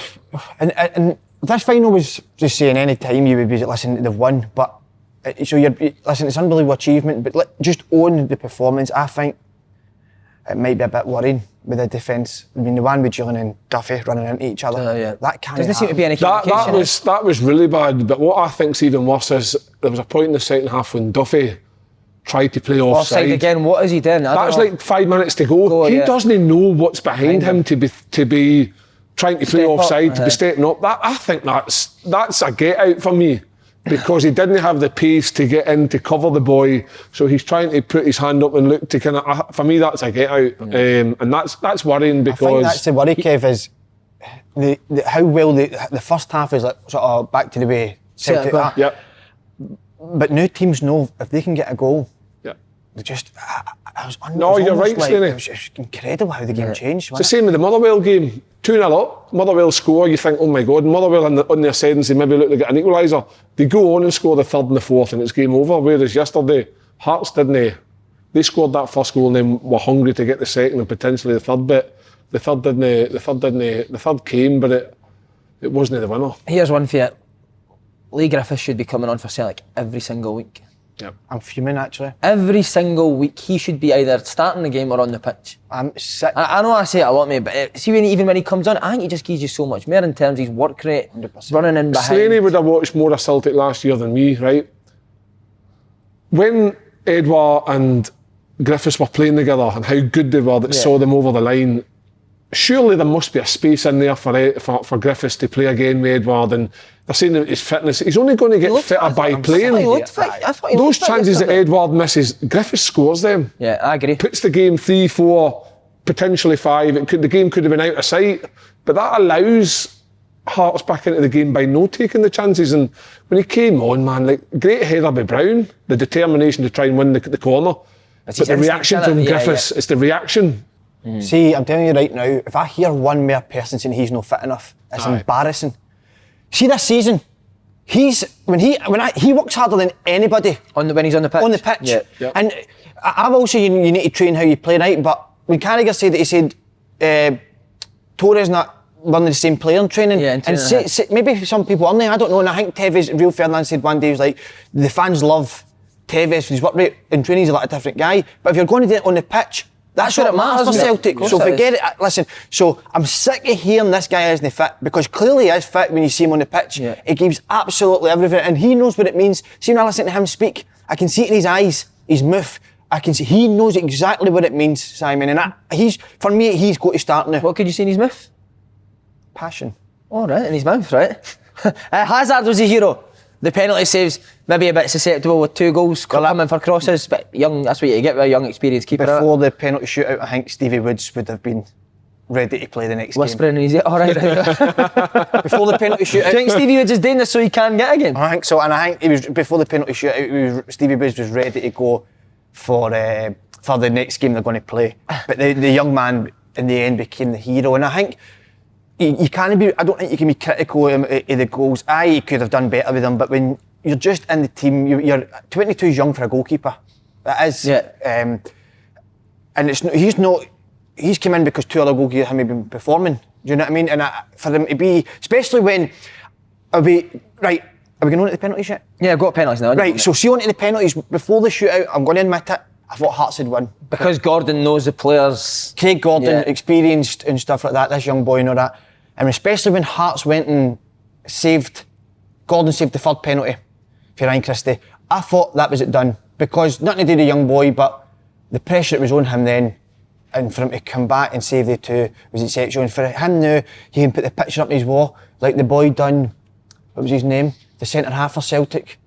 Speaker 2: and this final was just saying any time you would be listening, they've won, but. So listen, it's unbelievable achievement, but just own the performance. I think it might be a bit worrying with the defence. I mean, the one with Julian and Duffy running into each other. That can't
Speaker 1: doesn't seem to be any communication.
Speaker 3: That was really bad. But what I think's even worse is there was a point in the second half when Duffy tried to play offside
Speaker 1: again. What is he doing?
Speaker 3: That was like 5 minutes to go. He doesn't know what's behind him to be trying to play offside, to be stepping up. I think that's a get out for me. Because he didn't have the pace to get in to cover the boy, so he's trying to put his hand up and look to kind of. For me, that's a get out, and that's worrying because. I think
Speaker 2: that's the worry, Kev, is how well the first half is like sort of back to the way Celtic are.
Speaker 3: Yep.
Speaker 2: But new teams know if they can get a goal. They just.
Speaker 3: You're right, Slaney.
Speaker 2: It was just incredible how the game changed.
Speaker 3: It's the same with the Motherwell game. 2-0 up, Motherwell score, you think, oh my God, Motherwell on their settings, they maybe look to get an equaliser. They go on and score the third and the fourth and it's game over, whereas yesterday, Hearts didn't. They scored that first goal and then were hungry to get the second and potentially the third bit. The third came, but it wasn't the winner.
Speaker 1: Here's one for you. Lee Griffiths should be coming on for Celtic every single week.
Speaker 3: Yep.
Speaker 2: I'm fuming actually.
Speaker 1: Every single week he should be either starting the game or on the pitch.
Speaker 2: I'm sick.
Speaker 1: I know I say it a lot, mate, but see even when he comes on, I think he just gives you so much more in terms of his work rate, 100%. Running in behind.
Speaker 3: Slaney would have watched more of Celtic last year than me, right? When Edouard and Griffiths were playing together and how good they were that saw them over the line, surely there must be a space in there for Griffiths to play again with Edouard, and they're saying that his fitness, he's only going to get fitter by playing. Those chances that Edouard misses, Griffiths scores them.
Speaker 1: Yeah, I agree.
Speaker 3: Puts the game 3-4, potentially 5. The game could have been out of sight, but that allows Hearts back into the game by no taking the chances. And when he came on, man, like great header by Brown, the determination to try and win the corner. But the reaction from Griffiths, it's the reaction.
Speaker 2: See, I'm telling you right now, if I hear one more person saying he's not fit enough, it's embarrassing. See this season, he works harder than anybody
Speaker 1: when he's on the pitch.
Speaker 2: On the pitch, and I've also you need to train how you play, right? But when Carragher said that, he said Torres not learning the same player in training, and maybe some people aren't. I don't know. And I think Rio Ferdinand said one day, he was like, the fans love Tevez for his work rate in training. He's a different guy, but if you're going to do it on the pitch. That's what it matters for Celtic. So forget it. Listen, so I'm sick of hearing this guy isn't fit because clearly he is fit when you see him on the pitch. He gives absolutely everything and he knows what it means. See, when I listen to him speak, I can see it in his eyes, his mouth. I can see he knows exactly what it means, Simon. And he's got to start now.
Speaker 1: What could you see in his mouth?
Speaker 2: Passion.
Speaker 1: All right, in his mouth, right? Hazard was a hero. The penalty saves, maybe a bit susceptible with 2 goals coming for crosses, but young, that's what you get with a young, experienced keeper.
Speaker 2: Before the penalty shootout, I think Stevie Woods would have been ready to play the next
Speaker 1: Whispering in his ear, all right.
Speaker 2: Before the penalty shootout.
Speaker 1: Do you think Stevie Woods is doing this so he can get again?
Speaker 2: I think so, and I think he was before the penalty shootout. Stevie Woods was ready to go for for the next game they're going to play. But the young man in the end became the hero, and I think you can't be. I don't think you can be critical of the goals. He could have done better with them, but when you're just in the team, you're 22 is young for a goalkeeper. That is, and it's not, he's not. He's come in because two other goalkeepers haven't been performing. Do you know what I mean? And for them to be, especially when are we going on to the penalties yet?
Speaker 1: Yeah, I've got penalties now.
Speaker 2: Right, so see on to the penalties before the shootout. I'm going to admit it. I thought Hearts had won
Speaker 1: because Gordon knows the players.
Speaker 2: Craig Gordon, experienced and stuff like that. This young boy and all that, and especially when Hearts went and Gordon saved the third penalty for Ryan Christie. I thought that was it done because nothing to do with the young boy, but the pressure that was on him then. And for him to come back and save the two was exceptional. And for him now, he can put the picture up on his wall, like the boy done, what was his name? The centre half for Celtic.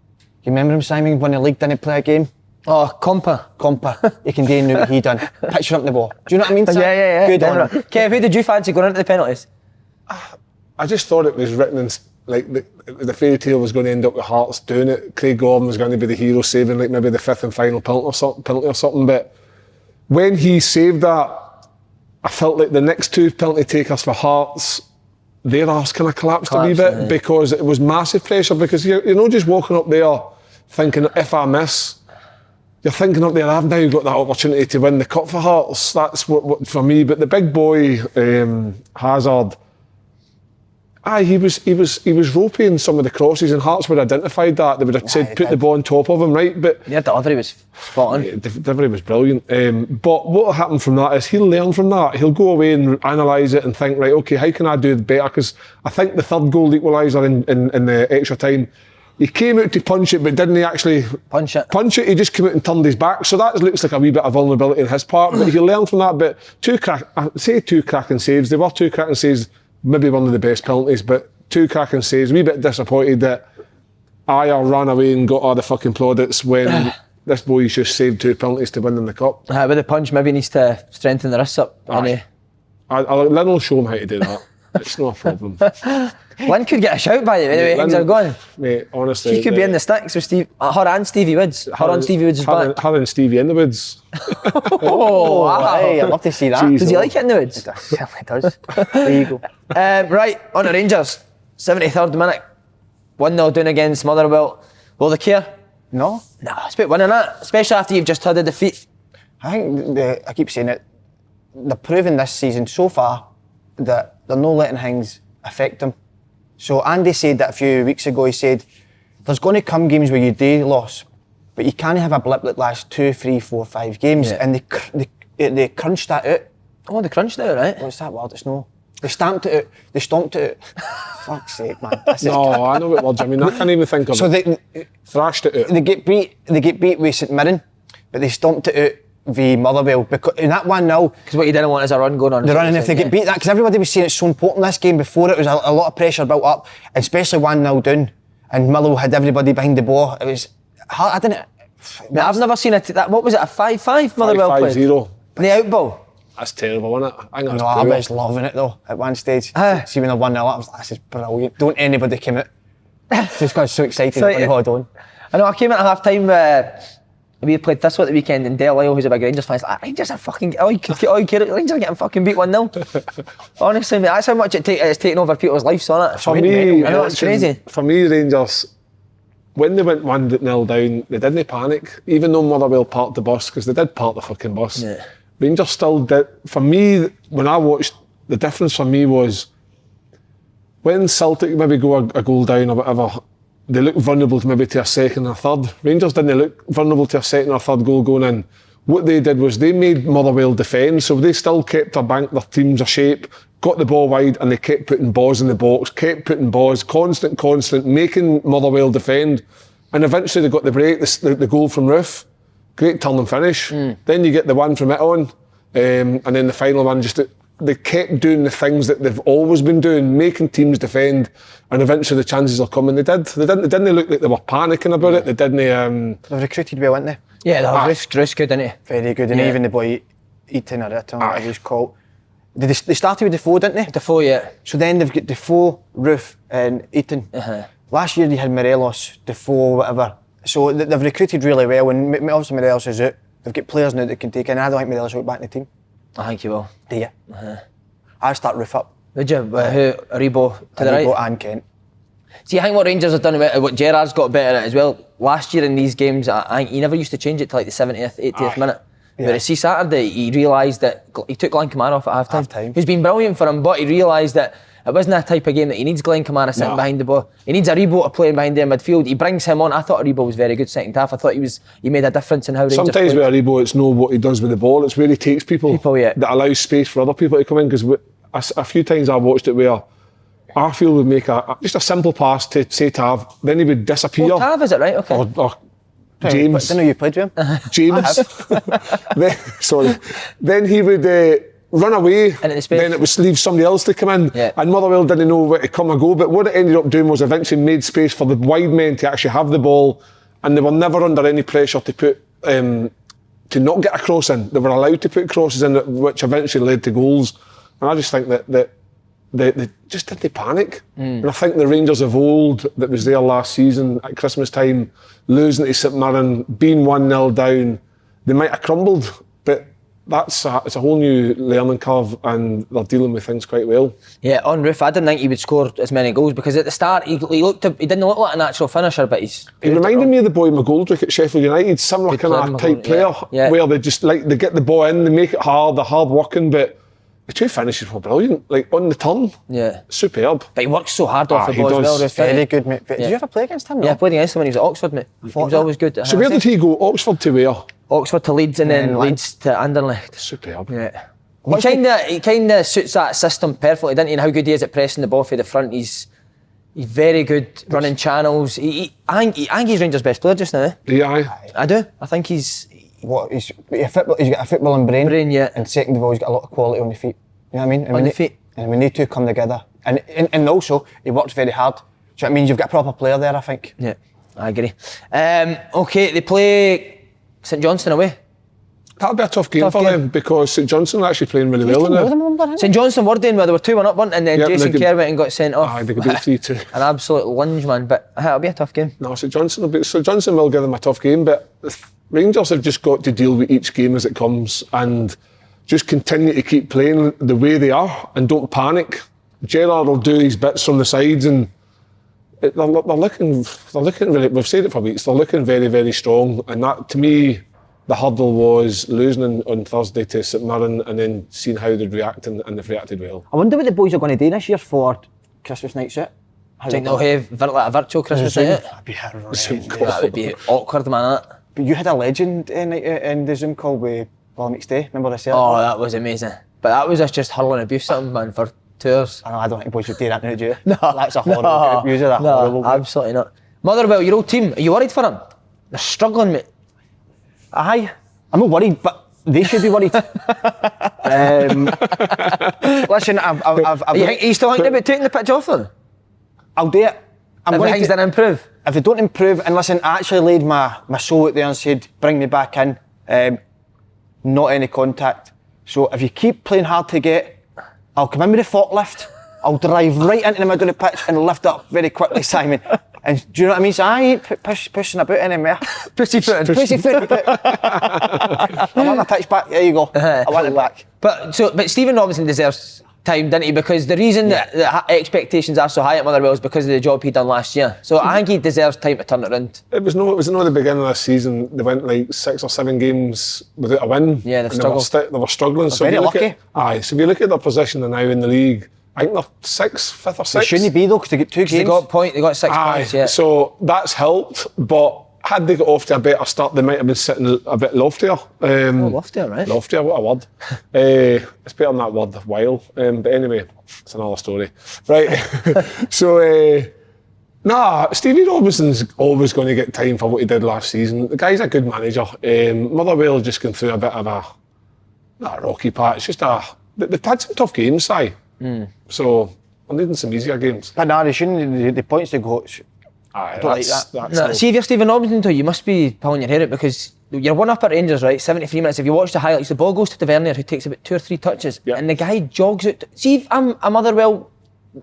Speaker 2: You remember him, Simon, when the league didn't play a game?
Speaker 1: Oh, Compa.
Speaker 2: He can do what he done. Picture up on the wall. Do you know what I mean, sir?
Speaker 1: Yeah.
Speaker 2: Good on him.
Speaker 1: Kev, who did you fancy going into the penalties?
Speaker 3: I just thought it was written in, like, the fairy tale was going to end up with Hearts doing it. Craig Gordon was going to be the hero saving, like, maybe the fifth and final penalty or something, but when he saved that, I felt like the next two penalty takers for Hearts, their arse kind of collapsed a wee bit because it was massive pressure. Because you're not just walking up there thinking, if I miss, you're thinking up there, I've now got that opportunity to win the cup for Hearts. That's what for me. But the big boy, Hazard, he was ropey in some of the crosses, and Hearts would have identified that. They would have said, put the ball on top of him, right? But
Speaker 1: yeah, the delivery was spot on.
Speaker 3: The delivery was brilliant. But what will happen from that is he'll learn from that. He'll go away and analyse it and think, right, okay, how can I do better? Because I think the third goal equaliser in the extra time, he came out to punch it, but didn't he actually
Speaker 1: punch it?
Speaker 3: He just came out and turned his back. So that looks like a wee bit of vulnerability on his part. But he'll learn from that. But two cracking saves. They were two cracking saves. Maybe one of the best penalties, but two cracking saves. A wee bit disappointed that Ayer ran away and got all the fucking plaudits when this boy's just saved two penalties to win them the cup.
Speaker 1: With the punch, maybe he needs to strengthen the wrists up.
Speaker 3: Lynn will show him how to do that. It's no problem.
Speaker 1: Lynn could get a shout by the way things are going.
Speaker 3: Mate, honestly.
Speaker 1: She could be in the sticks with Steve. Her and Stevie Woods. Her and Stevie Woods' back.
Speaker 3: Her and Stevie in the woods.
Speaker 2: Oh, wow. Hey, I'd love to see that.
Speaker 1: Jeez, does he like it in the woods?
Speaker 2: It certainly does. There you go.
Speaker 1: Right, on the Rangers. 73rd minute. 1-0 down against Motherwell. Will they care?
Speaker 2: No.
Speaker 1: No, it's about winning that. Especially after you've just had a defeat.
Speaker 2: I think, I keep saying it, they're proving this season so far that they're not letting things affect them. So Andy said that a few weeks ago, he said, there's going to come games where you do lose, but you can't have a blip that lasts 2, 3, 4, 5 games.
Speaker 1: Yeah.
Speaker 2: And they crunched that out.
Speaker 1: Oh, they crunched it out, right?
Speaker 2: What's that word? It's no. They stamped it out. They stomped it out. Fuck's sake, man.
Speaker 3: I know what words I mean. I can't even think of it. They thrashed it out.
Speaker 2: They get beat with St Mirren, but they stomped it out v Motherwell, because in that 1-0,
Speaker 1: because what you didn't want is a run going on.
Speaker 2: The run, and if they get beat that, because everybody was saying it's so important this game before, it was a lot of pressure built up, especially 1-0 down, and Motherwell had everybody behind the ball. It was hard. I didn't.
Speaker 1: I've never seen it. What was it? A 5-5 Motherwell played?
Speaker 3: 5-0.
Speaker 1: The outball.
Speaker 3: That's terrible, isn't it?
Speaker 2: I was loving it though. At one stage, see when they're 1-0, I was like, this is brilliant. Don't anybody come out. Just got so excited when they got on.
Speaker 1: I know. I came in at half time. We played Thistle at the weekend, and Dale Lyle, who's a big Rangers fan, is like, Rangers are fucking. Rangers are getting fucking beat 1-0. Honestly, mate, that's how much it's taking over people's lives on it.
Speaker 3: For me,
Speaker 1: I know it's crazy.
Speaker 3: For me, Rangers, when they went 1-0 down, they didn't panic, even though Motherwell parked the bus, because they did park the fucking bus.
Speaker 1: Yeah.
Speaker 3: Rangers still did. For me, when I watched, the difference for me was when Celtic maybe go a goal down or whatever, they look vulnerable to maybe to a second or third. Rangers didn't look vulnerable to a second or third goal going in. What they did was they made Motherwell defend, so they still kept their teams a shape, got the ball wide, and they kept putting balls in the box, kept putting balls, constant, making Motherwell defend. And eventually they got the break, the goal from Roof. Great turn and finish. Then you get the one from Iton, and then the final one, they kept doing the things that they've always been doing, making teams defend, and eventually the chances will come, and they did. They didn't look like they were panicking about it. They didn't.
Speaker 2: They've recruited well, haven't they?
Speaker 1: Yeah, Roof's good, isn't he?
Speaker 2: Very good, and even the boy Eaton or Iton, whatever he's called. They started with Defoe, didn't they?
Speaker 1: Defoe, yeah.
Speaker 2: So then they've got Defoe, Roof, and Eaton. Last year they had Morelos, Defoe, whatever. So they've recruited really well, and obviously Morelos is out. they've got players now that can take it, and I don't think Morelos will be back in the team.
Speaker 1: I think he will.
Speaker 2: Do you? I'd start Roof up.
Speaker 1: Would you? Who? Aribo to the right?
Speaker 2: Aribo and Kent.
Speaker 1: See, I think what Rangers have done, what Gerrard's got better at as well, last year in these games, I think he never used to change it to like the 70th, 80th minute. Yeah. Whereas see, Saturday, he realised that he took Glenn Kamara off at half-time. Who's been brilliant for him, but he realised that it wasn't that type of game that he needs Glenn Kamara sitting behind the ball. He needs Aribo to play behind there in midfield. He brings him on. I thought Aribo was very good second half. I thought he made a difference in how Rangers
Speaker 3: sometimes
Speaker 1: played.
Speaker 3: with Aribo, it's not what he does with the ball, it's where he takes people that allows space for other people to come in, because a few times I watched it where Arfield would make just a simple pass to say Tav, then he would disappear.
Speaker 1: Oh, Tav, is it right? Okay.
Speaker 3: Or James.
Speaker 2: I didn't know you played with him.
Speaker 3: James. Then he would run away, then it would leave somebody else to come in, and Motherwell didn't know where to come and go. But what it ended up doing was eventually made space for the wide men to actually have the ball, and they were never under any pressure to put to not get a cross in. They were allowed to put crosses in, which eventually led to goals. And I just think that they just didn't panic. And I think the Rangers of old that was there last season at Christmas time, losing to St Mirren, being 1-0 down, they might have crumbled, but it's a whole new learning curve, and they're dealing with things quite well. Yeah,
Speaker 1: on Roof, I didn't think he would score as many goals, because at the start he didn't look like a natural finisher, but he
Speaker 3: reminded me of the boy McGoldrick at Sheffield United, similar kind of type player, where they just they get the ball in, they make it hard, they're hard working, but the two finishes were brilliant, like on the turn. Yeah. Superb.
Speaker 1: But he works so hard off the ball as well.
Speaker 2: He's very good, mate. Did you ever play against him?
Speaker 1: Yeah, I played against him when he was at Oxford, mate. He was always good.
Speaker 3: So where did he go? Oxford to where?
Speaker 1: Oxford to Leeds, and then Leeds to Anderlecht.
Speaker 3: Superb.
Speaker 1: Yeah. He kind of suits that system perfectly, doesn't he? And how good he is at pressing the ball for the front. He's very good running channels. I think he's Rangers' best player just now.
Speaker 3: Yeah,
Speaker 1: I do. I think he's
Speaker 2: he's got a footballing brain. And second of all, he's got a lot of quality on the feet. You know what I mean? And
Speaker 1: on the feet.
Speaker 2: And when they two come together, and also he works very hard. Do you know what I mean? You've got a proper player there, I think.
Speaker 1: Yeah, I agree. Okay, they play St Johnstone away.
Speaker 3: That'll be a tough game for them, because St Johnstone are actually playing really well now.
Speaker 1: St Johnstone were doing well. They were 2-1 up, weren't they? And then Jason Kerr went and got sent off.
Speaker 3: They could beat 3-2.
Speaker 1: An absolute lunge, man. But it'll be a tough game.
Speaker 3: No, St Johnstone will give them a tough game, but Rangers have just got to deal with each game as it comes and just continue to keep playing the way they are and don't panic. Gerrard will do these bits from the sides, and they're looking really, we've said it for weeks, they're looking very, very strong. And that, to me, the hurdle was losing on Thursday to St Mirren and then seeing how they'd react, and they've reacted well.
Speaker 2: I wonder what the boys are going to do this year for Christmas night out.
Speaker 1: Do you think they'll have like a virtual Christmas night out?
Speaker 2: That'd be horrendous.
Speaker 1: That would be awkward, man.
Speaker 2: But you had a legend in the Zoom call with Paul McStay, remember I said?
Speaker 1: Oh, that was amazing. But that was just hurling abuse at him, man, for 2 hours.
Speaker 2: I don't think boys should do that now, do you? No. That's a horrible group. Usually horrible group.
Speaker 1: Absolutely not. Motherwell, your old team, are you worried for them? They're struggling, mate.
Speaker 2: Aye. I'm not worried, but they should be worried. Listen,
Speaker 1: you still thinking about taking the pitch off them?
Speaker 2: I'll do it.
Speaker 1: If things didn't improve?
Speaker 2: If they don't improve, and listen, I actually laid my soul out there and said, bring me back in. Not any contact. So if you keep playing hard to get, I'll come in with the forklift, I'll drive right into the middle of the pitch and lift up very quickly, Simon. And do you know what I mean? So I ain't pushing about anymore. Pussyfooting. I want my pitch back. There you go. I want it back.
Speaker 1: But Stephen Robinson deserves time, didn't he? Because the reason that the expectations are so high at Motherwell is because of the job he done last year. So I think he deserves time to turn it around.
Speaker 3: It was no the beginning of this season. They went like 6 or 7 games without a win.
Speaker 1: Yeah, they've struggled.
Speaker 3: They were struggling.
Speaker 2: They're very lucky.
Speaker 3: So if you look at their position now in the league, I think they're 5th or 6th.
Speaker 2: They shouldn't be though, because they get 2 games.
Speaker 1: They got 6 points. Yeah.
Speaker 3: So that's helped, but had they got off to a better start, they might have been sitting a bit loftier.
Speaker 1: Loftier, right?
Speaker 3: Loftier, what a word. It's better than that word, while. But anyway, it's another story. Right. So, Stevie Robinson's always going to get time for what he did last season. The guy's a good manager. Motherwell just gone through a bit of a rocky patch. It's just they've had some tough games, Si. So, I'm needing some easier games.
Speaker 2: But no, they shouldn't. The points they got.
Speaker 3: Aye,
Speaker 2: don't like that.
Speaker 1: See, if you're Stephen Robinson, you must be pulling your hair out, because you're 1-up at Rangers, right? 73 minutes. If you watch the highlights, the ball goes to Tavernier, who takes about 2 or 3 touches, and the guy jogs out. See, if I'm a Motherwell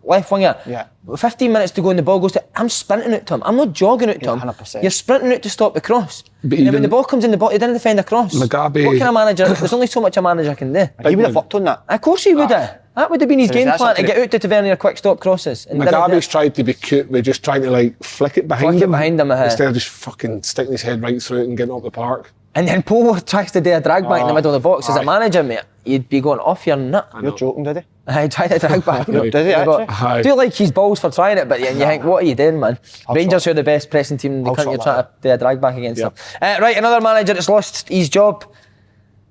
Speaker 1: left winger.
Speaker 2: Yeah.
Speaker 1: 15 minutes to go and the ball goes to, I'm sprinting out to him. I'm not jogging out to him.
Speaker 2: 100%.
Speaker 1: You're sprinting out to stop the cross.
Speaker 3: But
Speaker 1: And then when the ball comes in the box, you didn't defend a cross.
Speaker 3: Mugabe-
Speaker 1: What kind of manager? There's only so much a manager can do.
Speaker 2: He would have worked on that.
Speaker 1: Of course he would have. That would have been his game
Speaker 2: that's
Speaker 1: plan,
Speaker 2: up
Speaker 1: to
Speaker 2: to
Speaker 1: get out to Tavernier quick stop crosses. And didn't do
Speaker 3: Mugabe's
Speaker 1: it.
Speaker 3: tried to be cute with just trying to like flick it behind
Speaker 1: Flick it
Speaker 3: him.
Speaker 1: behind him,
Speaker 3: Instead of just fucking sticking his head right through it and getting up the park.
Speaker 1: And then Polo tries to do a drag back in the middle of the box. As a
Speaker 3: aye.
Speaker 1: manager, mate, you'd be going off your nut.
Speaker 2: You're joking, did he?
Speaker 1: I tried to drag back.
Speaker 2: Did he actually?
Speaker 3: Aye.
Speaker 1: Do you like his balls for trying it, but you think, what are you doing, man? Rangers are the best pressing team in the
Speaker 2: I'll
Speaker 1: country. You're
Speaker 2: sort
Speaker 1: trying to do a drag back against
Speaker 3: Yeah.
Speaker 1: them. Right, another manager that's lost his job.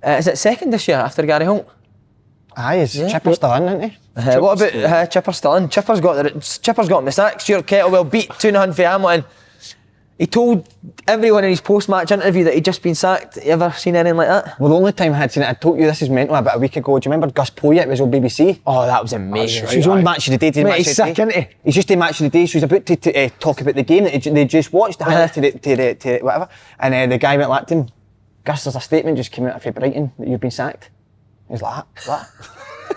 Speaker 1: Is it second this year after Gary Holt?
Speaker 2: Aye, is Chipper still in, isn't he?
Speaker 1: What about Chipper still in? Chipper's got him the sack. Stuart Kettlewell beat 2-0 for Hamilton. He told everyone in his post-match interview that he'd just been sacked. You ever seen anything like that?
Speaker 2: Well, the only time I had seen it, I told you this is mental about a week ago. Do you remember Gus Poyet was on BBC?
Speaker 1: Oh, that was amazing.
Speaker 2: So he's on Match of the Day. Did
Speaker 1: Mate,
Speaker 2: Match
Speaker 1: he's
Speaker 2: of the
Speaker 1: sick,
Speaker 2: Day.
Speaker 1: isn't he?
Speaker 2: He's just in Match of the Day, so he's about to talk about the game that they just watched, the highlights to whatever. And the guy went like to him, Gus, there's a statement just came out of Brighton that you've been sacked. He's like, what?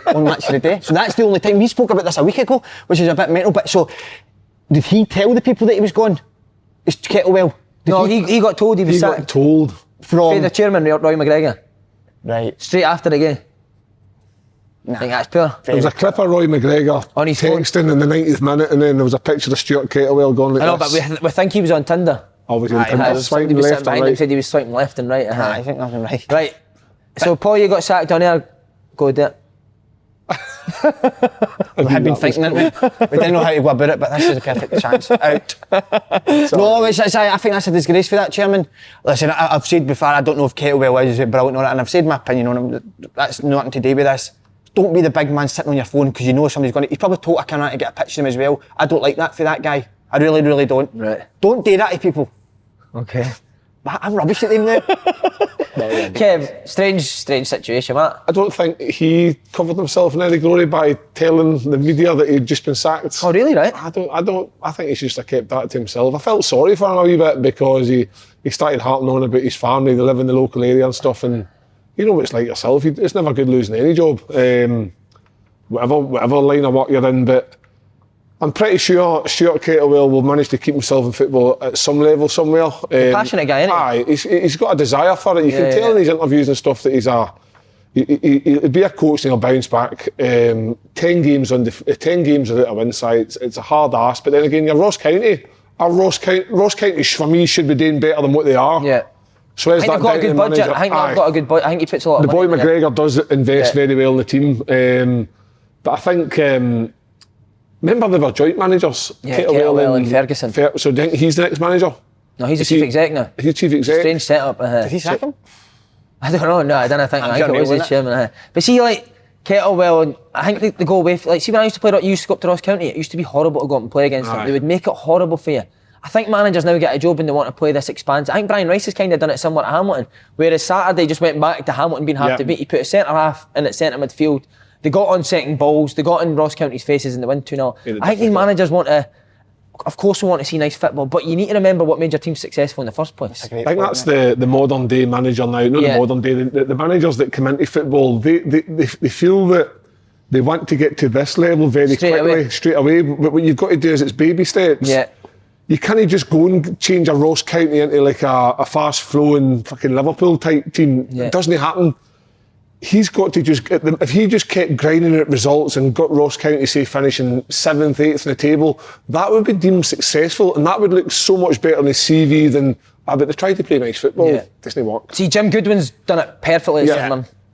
Speaker 2: On Match of the Day. So that's the only time. We spoke about this a week ago, which is a bit mental. But so, did he tell the people that he was gone? Is Kettlewell?
Speaker 1: He got told he was
Speaker 3: He
Speaker 1: sacked.
Speaker 3: got told.
Speaker 1: From the chairman, Roy McGregor.
Speaker 2: Right.
Speaker 1: Straight after the game. I think that's poor.
Speaker 3: There was a clip of Roy McGregor
Speaker 1: On his phone.
Speaker 3: texting in the 90th minute, and then there was a picture of Stuart Kettlewell going like
Speaker 1: I know, but
Speaker 3: this.
Speaker 1: we think he was on Tinder.
Speaker 3: Obviously,
Speaker 2: Aye,
Speaker 3: Tinder,
Speaker 1: Somebody
Speaker 3: swiping
Speaker 1: was
Speaker 3: left
Speaker 1: sitting behind
Speaker 3: and
Speaker 1: him,
Speaker 3: right.
Speaker 1: said he was swiping left and right.
Speaker 2: I think nothing right.
Speaker 1: Right. So Paul, you got sacked on there. Go do it.
Speaker 2: We had been thinking, didn't we? We didn't know how to go about it, but this is a perfect chance. Out. No, I think that's a disgrace for that chairman. Listen, I've said before, I don't know if Kettlewell is brilliant on it, and I've said my opinion on him. That's nothing to do with this. Don't be the big man sitting on your phone because you know somebody's going to... He's probably told I can't get a picture of him as well. I don't like that for that guy. I really, really don't.
Speaker 1: Right.
Speaker 2: Don't do that to people.
Speaker 1: Okay.
Speaker 2: But I'm rubbish at them now.
Speaker 1: Kev, strange situation, Matt.
Speaker 3: I don't think he covered himself in any glory by telling the media that he'd just been sacked.
Speaker 1: Oh, really, right?
Speaker 3: I think he should have kept that to himself. I felt sorry for him a wee bit because he started harping on about his family, they live in the local area and stuff, and you know what it's like yourself, it's never good losing any job, whatever line of work you're in, but I'm pretty sure Stuart Kettlewell will manage to keep himself in football at some level somewhere.
Speaker 1: Passionate guy, isn't he?
Speaker 3: Aye, he's got a desire for it. You can tell in his interviews and stuff that he'll be a coach and he'll bounce back. 10 games without a win side, it's a hard ask. But then again, you're Ross County. Ross County for me should be doing better than what they are.
Speaker 1: Yeah.
Speaker 3: So
Speaker 1: I think they've got a good budget. I think they've got a good budget. I think he puts a lot of money
Speaker 3: The boy
Speaker 1: in
Speaker 3: McGregor does invest very well in the team. But I think, remember they were joint managers?
Speaker 1: Yeah, Kettlewell and Ferguson.
Speaker 3: So do you think he's the next manager?
Speaker 1: No, he's a chief exec now.
Speaker 3: He's chief exec.
Speaker 1: Strange setup.
Speaker 2: Did he sack him?
Speaker 1: I don't know. No, I don't think. I think it was
Speaker 2: unreal,
Speaker 1: his chairman. But see, like Kettlewell, I think they go away. Like, see, when I used to play, you used to go up to Ross County. It used to be horrible to go up and play against them.
Speaker 3: Aye.
Speaker 1: They would make it horrible for you. I think managers now get a job and they want to play this expanse. I think Brian Rice has kind of done it somewhat at Hamilton, whereas Saturday just went back to Hamilton being hard to beat. He put a centre half in at centre midfield. They got on second balls. They got in Ross County's faces and they win 2-0. I think these managers want to. Of course, we want to see nice football, but you need to remember what made your team successful in the first place.
Speaker 3: I think that's the modern day manager now, not the modern day. The managers that come into football, they feel that they want to get to this level very quickly, straight away. But what you've got to do is it's baby steps.
Speaker 1: Yeah.
Speaker 3: You can't just go and change a Ross County into like a fast flowing fucking Liverpool type team.
Speaker 1: Yeah.
Speaker 3: It doesn't happen. He's got to just get them. If he just kept grinding at results and got Ross County, say, finishing 7th, 8th in the table, that would be deemed successful, and that would look so much better on his CV than. But they tried to play nice football.
Speaker 1: Yeah.
Speaker 3: Doesn't work.
Speaker 1: See, Jim Goodwin's done it perfectly.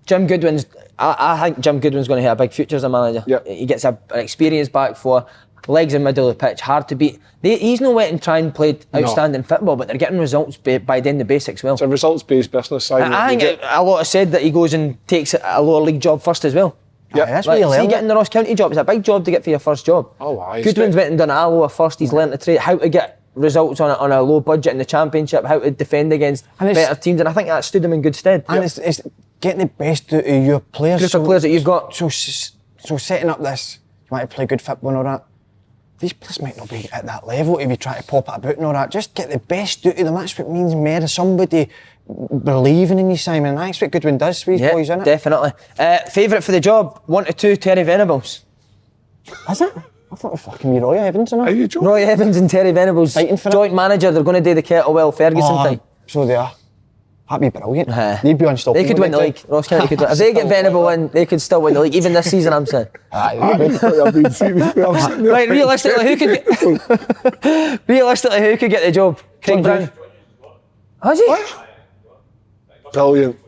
Speaker 1: Jim Goodwin's. I think Jim Goodwin's going to have a big future as a manager.
Speaker 3: Yeah.
Speaker 1: He gets an experience back for legs in the middle of the pitch, hard to beat. He's not went and try and play outstanding football, but they're getting results by doing the basics well.
Speaker 3: It's a results-based business side.
Speaker 1: I think a lot have said that he goes and takes a lower league job first as well.
Speaker 2: Yeah, that's
Speaker 1: like,
Speaker 2: what you learn.
Speaker 1: See, getting the Ross County job, it's a big job to get for your first job.
Speaker 3: Oh, aye.
Speaker 1: Goodwin's went and done Alloa first. He's learnt the trade, how to get results on a low budget in the Championship, how to defend against better teams, and I think that stood him in good stead.
Speaker 2: And it's getting the best out of your players.
Speaker 1: Group of players that you've got.
Speaker 2: So setting up this, you want to play good football and all that. These players might not be at that level to be trying to pop it about and all that. Just get the best out of them. That's what means more. Somebody believing in you, Simon. That's what Goodwin does for his boys, isn't it?
Speaker 1: Definitely. Favourite for the job, 1 to 2, Terry Venables.
Speaker 2: Is it? I thought it was fucking Roy Evans,
Speaker 3: Are you joking?
Speaker 1: Roy Evans and Terry Venables, joint manager, they're going to do the Kettlewell Ferguson thing.
Speaker 2: So they are. That'd be brilliant.
Speaker 1: They'd
Speaker 2: be unstoppable.
Speaker 1: They could win the league. Ross County could win. If they get Venable in, they could still win the league, even this season, I'm saying.
Speaker 3: Right,
Speaker 1: realistically, who could get the job? Craig Brown. Has he?
Speaker 3: What? Brilliant.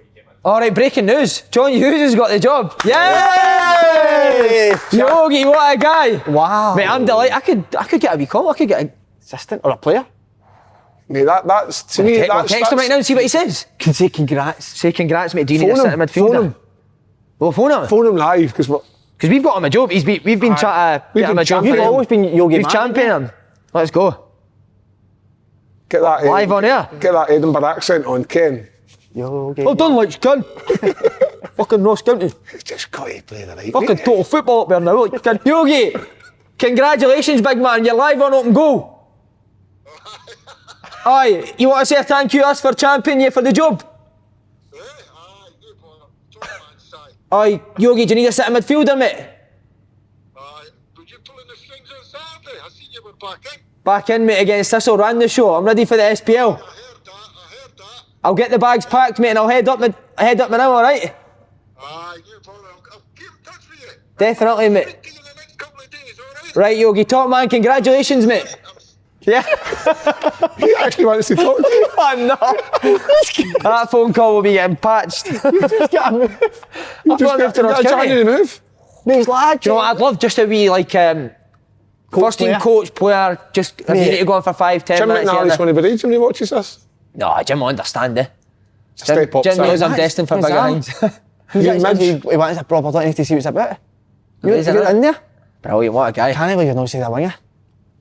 Speaker 1: All right, breaking news. John Hughes has got the job. Yay! Yogi, what a guy.
Speaker 2: Wow.
Speaker 1: Mate, I'm delighted. I could get a wee call. I could get an
Speaker 2: assistant or a player.
Speaker 3: Mate, that's to me.
Speaker 1: Text him right now and see what he says.
Speaker 2: Can say congrats.
Speaker 1: Say congrats, mate. Do you need a centre midfielder?
Speaker 3: Phone him.
Speaker 1: We'll phone him.
Speaker 3: Phone him live because
Speaker 1: we've got him a job. We've been trying to get him a job.
Speaker 2: You've always been Yogi.
Speaker 1: We've championed him. Let's go.
Speaker 3: Get that
Speaker 1: live on air.
Speaker 3: Get that Edinburgh accent on, Ken.
Speaker 2: Yogi.
Speaker 1: Well done, like Ken. Fucking Ross County.
Speaker 3: He's just got to play the right.
Speaker 1: Fucking total football up there now. Like Ken. Yogi, congratulations, big man. You're live on Open Goal. Aye, you want to say a thank you us for championing you for the job? Aye, Yogi, do you need a centre midfielder, mate?
Speaker 4: Would you pull in the strings on Saturday? I seen you were back in.
Speaker 1: Back in, mate, against Thistle. Ran the show. I'm ready for the SPL.
Speaker 4: I heard that.
Speaker 1: I'll get the bags packed, mate, and I'll head up now, alright?
Speaker 4: You I'll keep in touch with you.
Speaker 1: Definitely, mate.
Speaker 4: See you in the next couple of days, alright?
Speaker 1: Right, Yogi, top man, congratulations, mate. Yeah.
Speaker 3: He actually wants to talk to you.
Speaker 1: Oh, no. That phone call will be getting patched.
Speaker 2: You just get a move.
Speaker 3: You just got a January move.
Speaker 2: These lads.
Speaker 1: Do you know what I'd love? Just to be like first team coach, player, just if you need to go on for 5-10
Speaker 3: Jim
Speaker 1: minutes.
Speaker 3: McNally's going to be raging when he watches this.
Speaker 1: No, Jim will understand it.
Speaker 3: Step up,
Speaker 1: Jim knows I'm
Speaker 3: son.
Speaker 1: destined for bigger things.
Speaker 2: He wants a proper thing to see what's about. You're in there?
Speaker 1: Brilliant, what a guy.
Speaker 2: Can't believe you've not seen that winger.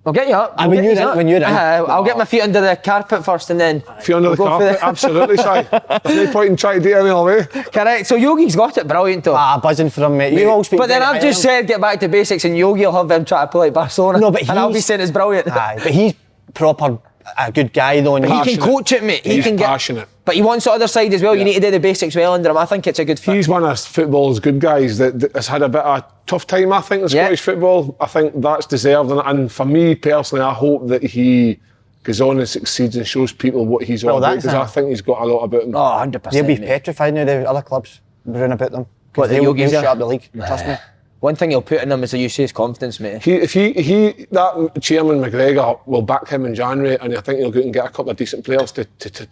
Speaker 1: I'll get you up.
Speaker 2: When you're in.
Speaker 1: I'll get my feet under the carpet first and then.
Speaker 3: Feet under the carpet, absolutely, Si. There's no point in trying to do it any other way.
Speaker 1: Correct. So Yogi's got it brilliant though.
Speaker 2: Buzzing for him, mate. You all speak.
Speaker 1: But then I've just said get back to basics and Yogi will have them try to play like Barcelona.
Speaker 2: No, but
Speaker 1: and I'll be saying it's brilliant.
Speaker 2: Aye, but he's proper a good guy though. And
Speaker 1: he can coach it, mate.
Speaker 3: He's passionate.
Speaker 1: But he wants the other side as well. You need to do the basics well under him. I think it's a good fit.
Speaker 3: He's one of football's good guys that has had a bit of a tough time, I think, in Scottish football. I think that's deserved. And for me personally, I hope that he goes on and succeeds and shows people what he's all about, because I think he's got a lot about him.
Speaker 1: Oh, 100%.
Speaker 2: They'll be petrified now, the other clubs round about them.
Speaker 1: What, the
Speaker 2: they'll
Speaker 1: Yogis
Speaker 2: shut up the league, trust me.
Speaker 1: One thing he'll put in him is, you say, his confidence, mate.
Speaker 3: That chairman McGregor will back him in January, and I think he'll go and get a couple of decent players to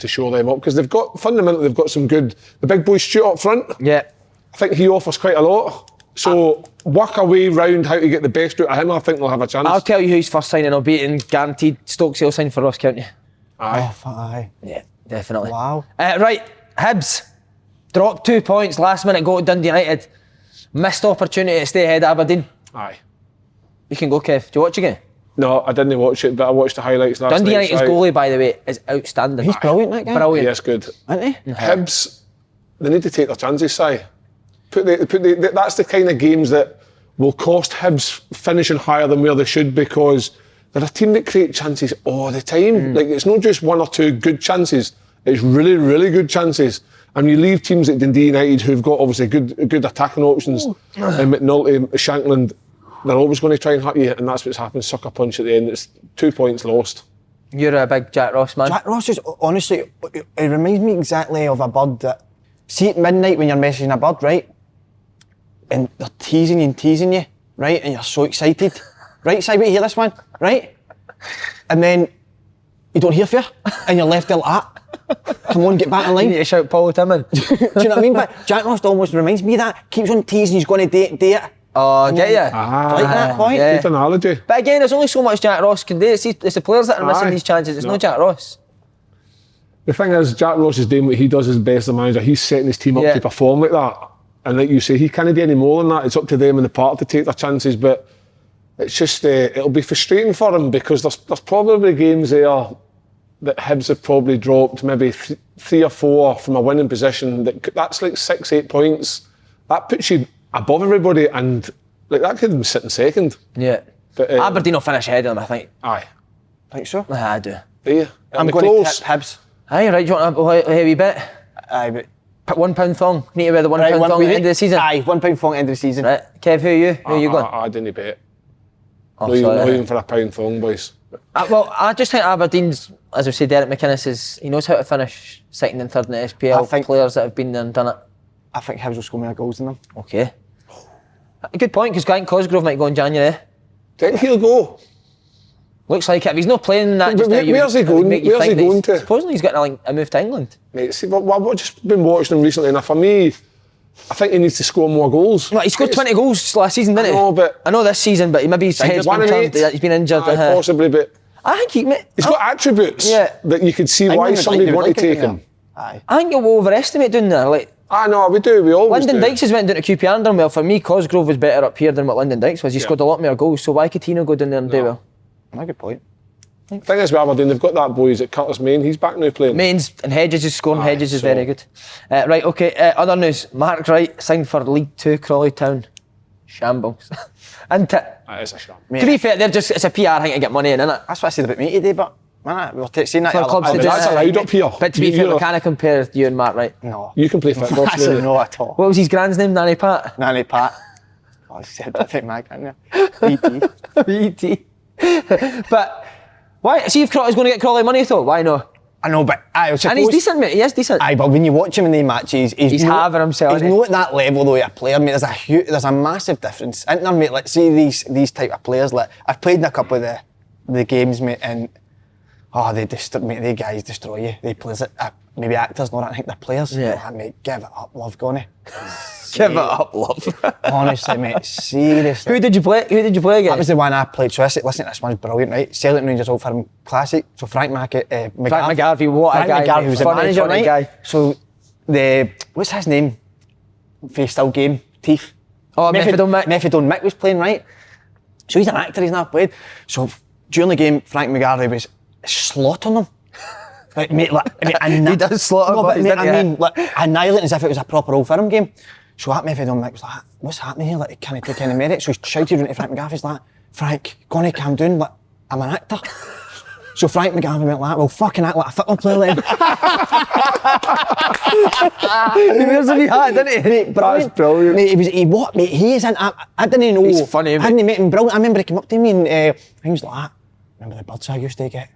Speaker 3: show them up, because they've got some good. The big boy Stuart up front.
Speaker 1: Yeah.
Speaker 3: I think he offers quite a lot. So work a way round how to get the best out of him. I think they'll have a chance.
Speaker 1: I'll tell you who his first signing will be, and guaranteed Stokes will sign for Ross County.
Speaker 3: Aye.
Speaker 2: Oh, aye.
Speaker 1: Yeah, definitely.
Speaker 2: Wow.
Speaker 1: Right, Hibs dropped 2 points last minute goal to Dundee United. Missed opportunity to stay ahead of Aberdeen.
Speaker 3: Aye.
Speaker 1: You can go, Kev. Do you watch again?
Speaker 3: No, I didn't watch it, but I watched the highlights last night.
Speaker 1: Dundee United's goalie, by the way, is outstanding.
Speaker 2: He's brilliant, that guy.
Speaker 1: Brilliant.
Speaker 3: Yes, good.
Speaker 2: Isn't he?
Speaker 3: Hibs, they need to take their chances, Si. That's the kind of games that will cost Hibs finishing higher than where they should, because they're a team that create chances all the time. Like, it's not just one or two good chances, it's really, really good chances. And you leave teams like Dundee United, who've got obviously good attacking options, and McNulty, Shankland, they're always going to try and hurt you, and that's what's happened. Sucker punch at the end. It's 2 points lost.
Speaker 1: You're a big Jack Ross man.
Speaker 2: Jack Ross is, honestly, it reminds me exactly of a bird that, see at midnight when you're messaging a bird, right? And they're teasing you, right? And you're so excited. Right, Si, wait, hear this one, right? And then you don't hear fear, and you're left there like that. Come on, get back in line.
Speaker 1: You need to shout Paul Timmon.
Speaker 2: Do you know what I mean? But Jack Ross almost reminds me of that. Keeps on teasing, he's going to do it.
Speaker 1: Oh, get ya?
Speaker 2: Like that point?
Speaker 1: Yeah.
Speaker 3: Good analogy.
Speaker 1: But again, there's only so much Jack Ross can do. It's the players that are missing these chances. It's no Jack Ross.
Speaker 3: The thing is, Jack Ross is doing what he does as best as a manager. He's setting his team up to perform like that. And like you say, he can't do any more than that. It's up to them in the park to take their chances. But it's just, it'll be frustrating for him, because there's probably games there that Hibs have probably dropped maybe 3 or 4 from a winning position. That's like 6-8 points. That puts you above everybody, and like that could have been sitting second.
Speaker 1: Yeah.
Speaker 3: But,
Speaker 1: Aberdeen will finish ahead of them, I think.
Speaker 3: Aye.
Speaker 2: Think so?
Speaker 1: I do.
Speaker 3: Do you?
Speaker 2: I'm going to tip Hibs.
Speaker 1: Aye, right, do you want a heavy bit?
Speaker 2: Aye, but...
Speaker 1: £1 thong. Need to wear the £1 thong at the end of the season.
Speaker 2: Aye, £1 thong end of the season.
Speaker 1: Right, Kev, who are you? Who you going?
Speaker 3: I didn't bet. Not even for a pound thong, boys.
Speaker 1: Well, I just think Aberdeen's, as I say, Derek McInnes he knows how to finish second and third in the SPL. I think players that have been there and done it.
Speaker 2: I think Hibs will score more goals than them.
Speaker 1: Okay. A good point, because I think Cosgrove might go in January.
Speaker 3: Think he'll go?
Speaker 1: Looks like it. If he's not playing that just now,
Speaker 3: where's he going? Where's he going to?
Speaker 1: Supposedly he's got a move to England.
Speaker 3: Mate, see, I've just been watching him recently, and for me, I think he needs to score more goals.
Speaker 1: Well, he scored 20 goals last season, didn't he? I know this season, but maybe his head's been turned. He's been injured.
Speaker 3: Possibly, but
Speaker 1: I think
Speaker 3: he's got attributes that you could see why somebody would want to take him.
Speaker 1: I think you'll overestimate doing that. Like,
Speaker 3: I know, we do. We always
Speaker 1: Lyndon
Speaker 3: do.
Speaker 1: Dykes has went down to QPR and well. For me, Cosgrove was better up here than what Lyndon Dykes was. He scored a lot more goals, so why could he not go down there and do well?
Speaker 2: That's a good point.
Speaker 3: The thing is with Aberdeen, they've got that boy, is it Curtis Main? He's back now playing.
Speaker 1: Main's and Hedges is scoring. Hedges is very good. Right, okay. Other news. Mark Wright signed for League 2 Crawley Town. Shambles.
Speaker 3: That is a shambles.
Speaker 1: To be fair, it's a PR thing to get money in, isn't it?
Speaker 2: That's what I said about me today, but man, we were saying that.
Speaker 1: For clubs to do
Speaker 3: that's allowed up here.
Speaker 1: But to be fair, we can't compare you and Mark Wright.
Speaker 2: No.
Speaker 3: You can play football.
Speaker 2: Actually, no at all.
Speaker 1: What was his grand's name? Nanny Pat?
Speaker 2: Nanny Pat. Oh, I said that, I think my grand, yeah.
Speaker 1: BT. But why? See if Crawley's going to get Crawley money though. Why not?
Speaker 2: I know, but I suppose...
Speaker 1: And he's decent, mate. He is decent.
Speaker 2: Aye, but when you watch him in the matches, he's
Speaker 1: having himself.
Speaker 2: He's not at that level though, a player, mate. There's a massive difference. Isn't there, mate? Let's see these type of players. Like, I've played in a couple of the games, mate, and they guys destroy you. They play maybe actors, not I think they're players.
Speaker 1: Yeah.
Speaker 2: Oh, mate, give it up, love, Goni.
Speaker 1: Give it up, love.
Speaker 2: Honestly, mate, seriously.
Speaker 1: Who did you play against?
Speaker 2: That was the one I played. So listen, this one's brilliant, right? Celtic and Rangers Old Firm Classic. So Frank McGarvey,
Speaker 1: what a guy.
Speaker 2: McGarvey was the manager, right?
Speaker 1: Guy.
Speaker 2: So what's his name? Face still game, Teeth.
Speaker 1: Oh, Methadone Mick.
Speaker 2: Methadone Mick was playing, right? So he's an actor, he's not played. So during the game, Frank McGarvey was slaughtering them. Like, mate,
Speaker 1: he does slaughter,
Speaker 2: no, but mate, I mean, annihilating as if it was a proper Old Firm game. So that Methadone Mick was like, what's happening here? Like, he can't take any merit. So he shouted into Frank McGarvey, he's like, Frank, gonna calm down, like, I'm an actor. So Frank McGarvey went like, well, fucking act like a football player then.
Speaker 1: He wears a wee hat, didn't he?
Speaker 2: Mate, brilliant.
Speaker 3: That's brilliant.
Speaker 2: Mate, he is I didn't know.
Speaker 1: He's funny, mate.
Speaker 2: I didn't make him brilliant. I remember he came up to me and he was like, remember the birds I used to get?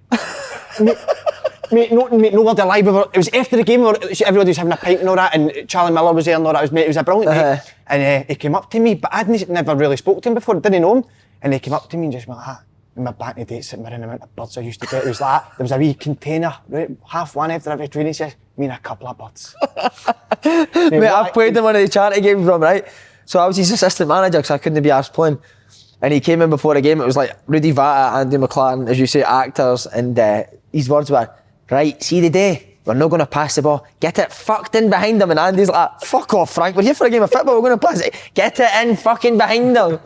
Speaker 2: Mate, no word of lie. It was after the game where everybody was having a pint and all that, and Charlie Miller was there and all that. It was a brilliant night. And he came up to me, but I'd never really spoke to him before, didn't know him. And he came up to me and just went like, remember back in the day, sitting there in the amount of birds I used to get. It was like, there was a wee container, right, half one after every training session, me and a couple of birds.
Speaker 1: Mate, I've played in one of the charity games from, right? So I was his assistant manager because I couldn't be arsed playing. And he came in before the game, it was like Rudy Vata, Andy McLaren, as you say, actors, and his words were, right, see the day, we're not going to pass the ball, get it fucked in behind them. And Andy's like, fuck off, Frank, we're here for a game of football, we're going to pass it, get it in fucking behind them.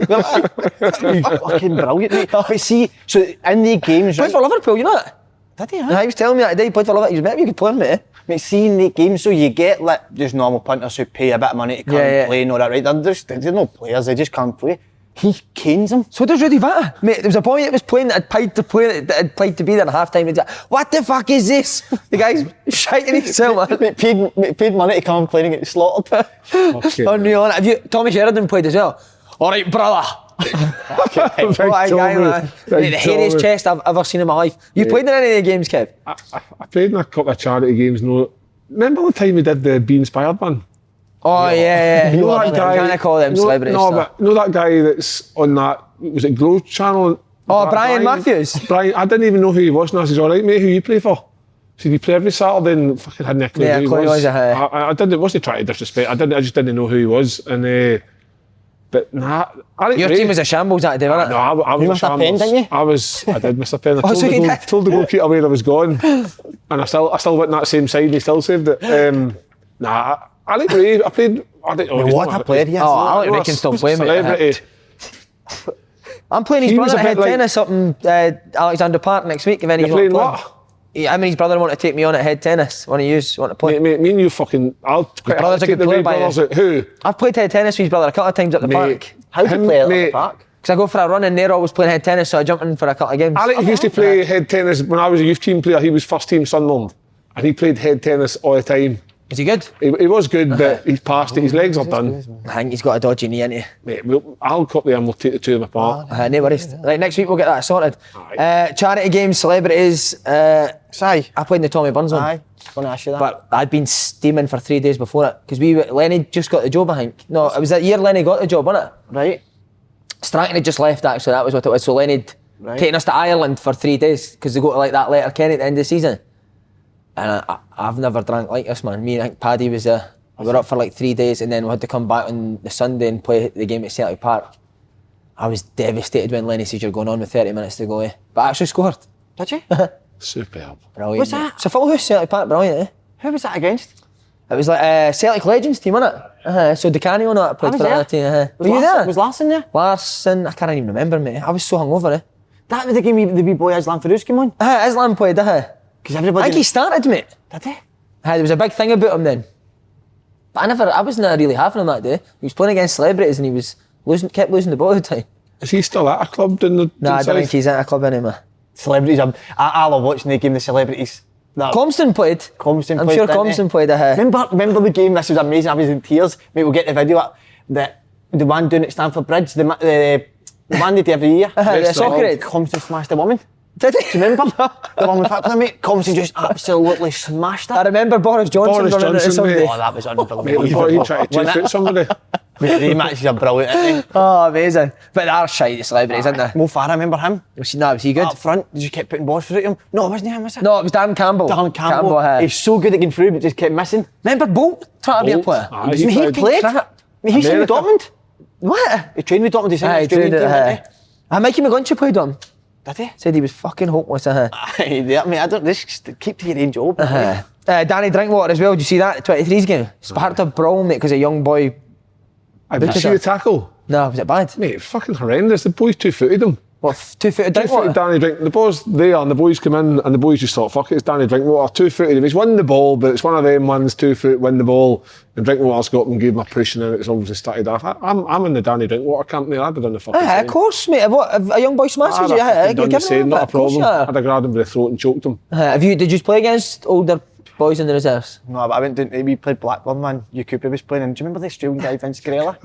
Speaker 2: Fucking brilliant, mate. But see, so in the games...
Speaker 1: Played for Liverpool, you know that?
Speaker 2: Did he?
Speaker 1: He was telling me that day he played for Liverpool, he was maybe you could play him, mate.
Speaker 2: Mate, see in the games, so you get like just normal punters who pay a bit of money to come and play and all that, right? They're no players, they just can't play. He canes them.
Speaker 1: So does Rudy Vata. Mate, there was a boy that was playing that had paid to play, that had paid to be there at half time. He'd like, what the fuck is this? The guy's shiting himself, man.
Speaker 2: Mate, paid money to come and play and get slaughtered.
Speaker 3: Okay.
Speaker 1: Unreal. Tommy Sheridan played as well. All right, brother. What a guy, man. Mate, the hairiest chest I've ever seen in my life. You played in any of the games, Kev?
Speaker 3: I played in a couple of charity games. No, remember the time we did the Be Inspired one?
Speaker 1: Oh, yeah.
Speaker 3: You know that guy?
Speaker 1: Kind of call them celebrities.
Speaker 3: No, but you know that guy that's on that, was it Glow Channel?
Speaker 1: Oh, Brian Matthews.
Speaker 3: Brian, I didn't even know who he was, and I said, all right, mate, who you play for? So he play every Saturday and fucking had no clue who he was. I didn't, wasn't trying to disrespect, I just didn't know who he was. And but nah,
Speaker 1: your team was a shambles that day, wasn't it?
Speaker 3: No, I was
Speaker 2: you
Speaker 3: a
Speaker 2: missed a
Speaker 3: shambles.
Speaker 2: pen, didn't you?
Speaker 3: I did miss a pen. I
Speaker 1: so
Speaker 3: told the goalkeeper where I was going, and I still went that same side and he still saved it. I like Ray. I played.
Speaker 2: What a player he is.
Speaker 1: Oh, Alec Ray can still play, mate. I'm playing his brother at head tennis up in Alexander Park next week. If
Speaker 3: You're playing what?
Speaker 1: I mean, his brother want to take me on at head tennis. Want to play?
Speaker 3: Mate, me and you fucking.
Speaker 1: Brother's a good player, by
Speaker 3: who?
Speaker 1: I've played head tennis with his brother a couple of times at the park.
Speaker 2: How do you play at the park?
Speaker 1: Because I go for a run and they're always playing head tennis, so I jump in for a couple of games.
Speaker 3: Alec used to play head tennis when I was a youth team player. He was first team Sunderland, and he played head tennis all the time.
Speaker 1: Was he good?
Speaker 3: He was good, but he's past it. His legs are done.
Speaker 1: I think he's got a dodgy knee, ain't he?
Speaker 3: Mate, I'll cut the we'll take the two of them apart.
Speaker 1: No worries. Right, next week we'll get that sorted. Charity games, celebrities. I played in the Tommy Burns one.
Speaker 2: Aye. Going to ask you that.
Speaker 1: But I'd been steaming for 3 days before it because Lenny just got the job, I think. No, it was that year Lenny got the job, wasn't it?
Speaker 2: Right.
Speaker 1: Stratton had just left, actually. That was what it was. So Lenny'd taken us to Ireland for 3 days because they go to like that Letterkenny at the end of the season. And I've never drank like this, man. Me and I think Paddy was there. We were up for like 3 days and then we had to come back on the Sunday and play the game at Celtic Park. I was devastated when Lenny said you're going on with 30 minutes to go, But I actually scored.
Speaker 2: Did you?
Speaker 3: Superb.
Speaker 1: Brilliant.
Speaker 2: What's that?
Speaker 1: It's a full house, Celtic Park, brilliant,
Speaker 2: Who was that against?
Speaker 1: It was like Celtic Legends team, wasn't it? So DeCanio and that played for that team. Were you there?
Speaker 2: Was Larson there?
Speaker 1: Larson, I can't even remember, mate. I was so hungover,
Speaker 2: That was the game the wee boy Islam Farouz came on?
Speaker 1: Islam played,
Speaker 2: Because everybody...
Speaker 1: I think he started, mate.
Speaker 2: Did he?
Speaker 1: There was a big thing about him then. But I wasn't really having him that day. He was playing against celebrities and he was kept losing the ball all the time.
Speaker 3: Is he still at a club doing the
Speaker 1: No, I don't think he's at a club anymore.
Speaker 2: Celebrities, I love watching the game, the celebrities.
Speaker 1: Comston played. I'm sure Comston played.
Speaker 2: Remember the game? This was amazing. I was in tears. Mate, we'll get the video up. The one down at Stamford Bridge, the one they do every year.
Speaker 1: The soccer head.
Speaker 2: Comston smashed a woman.
Speaker 1: Did he?
Speaker 2: Do you remember? The one with that mate. Comston just absolutely smashed her.
Speaker 1: I remember Boris Johnson running into somebody.
Speaker 2: Oh, that was unbelievable.
Speaker 3: Mate, before he tried to chase out somebody.
Speaker 2: Mate, the matches are brilliant, aren't they?
Speaker 1: Oh, amazing. But they are shite, the celebrities, aren't they?
Speaker 2: Mo Farah, remember him?
Speaker 1: Was he good?
Speaker 2: Up front, you just kept putting balls through him. No, it wasn't him, was it?
Speaker 1: No, it was Dan Campbell.
Speaker 2: Dan Campbell. He's so good at getting through, but just kept missing.
Speaker 1: Remember Bolt trying to be a player?
Speaker 3: Aye,
Speaker 2: He played.
Speaker 1: Crap.
Speaker 2: He signed with Dortmund.
Speaker 1: What?
Speaker 2: He trained with Dortmund. He signed with the Australian team, didn't he?
Speaker 1: Mikey McGlinchey played on.
Speaker 2: Did he?
Speaker 1: Said he was fucking hopeless.
Speaker 2: Yeah, mate, I don't. Just keep to your own job.
Speaker 1: Danny Drinkwater as well. Did you see that 23's game? Sparked a brawl, mate, because a young boy.
Speaker 3: Did you see the tackle?
Speaker 1: No, was it bad?
Speaker 3: Mate, it was fucking horrendous. The boys two-footed him.
Speaker 1: What, 2-footed Drinkwater?
Speaker 3: 2-footed Danny Drinkwater. The ball's there and the boys come in and the boys just thought, fuck it, it's Danny Drinkwater. 2-footed him. He's won the ball, but it's one of them ones, 2-foot, win the ball. And Drinkwater's got up and gave him a push and then it's obviously started off. I'm in the Danny Drinkwater camp there. I'd have done the fucking same.
Speaker 1: Of course, mate. If a young boy smashes you,
Speaker 3: I'd have done the same, not a problem.
Speaker 1: I'd
Speaker 3: I'd have grabbed him by the throat and choked him.
Speaker 1: Did you play against older boys in the reserves?
Speaker 2: No, but I went down. We played Blackburn, man. Cooper was playing. And do you remember the Australian guy, Vince Grella?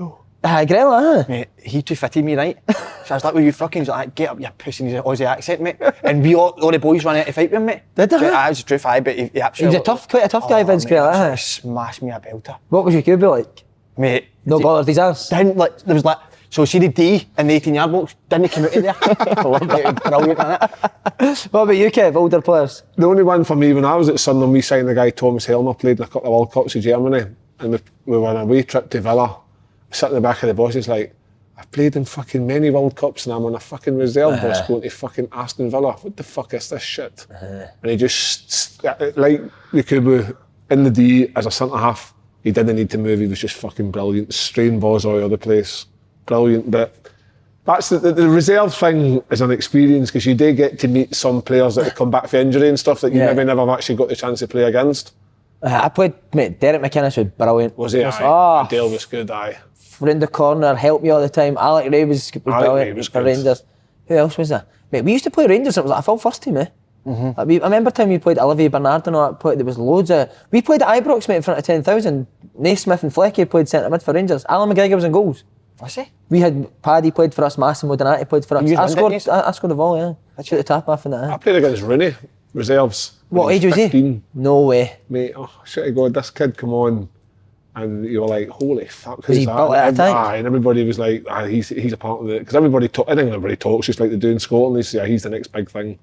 Speaker 1: Grella,
Speaker 2: Mate, he too fitted me, right? So I was like, well, you fucking, he's like, get up, you pussy, in his Aussie accent, mate. And we all the boys ran out to fight with him, mate.
Speaker 1: Did they?
Speaker 2: I was a true fight, but he absolutely...
Speaker 1: He was quite a tough guy, Vince Grella.
Speaker 2: He smashed me a belter.
Speaker 1: What was your QB like?
Speaker 2: Mate.
Speaker 1: No bothered his ass?
Speaker 2: There was like, so see the D in the 18-yard box, didn't come out of there. I loved it, it was brilliant, innit?
Speaker 1: What about you, Kev, older players?
Speaker 3: The only one for me, when I was at Sunderland, we signed the guy Thomas Helmer, played in a couple of World Cups in Germany, and we were on a away trip to Villa. Sitting in the back of the bus, he's like, I've played in fucking many World Cups and I'm on a fucking reserve bus going to fucking Aston Villa. What the fuck is this shit? And he just, like Yakubu in the D as a centre half, he didn't need to move, he was just fucking brilliant. Straying balls all over the place. Brilliant, but that's the reserve thing is an experience because you do get to meet some players that have come back for injury and stuff that you maybe never actually got the chance to play against.
Speaker 1: I played, mate, Derek McInnes was brilliant.
Speaker 3: Was he? Aye. Dale was good, aye.
Speaker 1: Round the corner, helped me all the time. Alec Ray was brilliant for Rangers. Who else was there? Mate, we used to play Rangers, it was like a full first team, I remember time we played Olivier Bernard and all that, there was loads of... We played at Ibrox, mate, in front of 10,000. Naismith and Flecky played centre mid for Rangers. Alan McGregor was in goals.
Speaker 2: Was he?
Speaker 1: We had Paddy played for us, Massimo Donati played for us. I scored a volley, I shoot the tap off in that.
Speaker 3: I played against Rooney, reserves.
Speaker 1: What age was he? No way.
Speaker 3: Mate, shit, God, this kid come on. And you were like, holy fuck,
Speaker 1: who's that?
Speaker 3: Aye, and everybody was like, he's a part of it. Because everybody talks just like they do in Scotland. They say, he's the next big thing.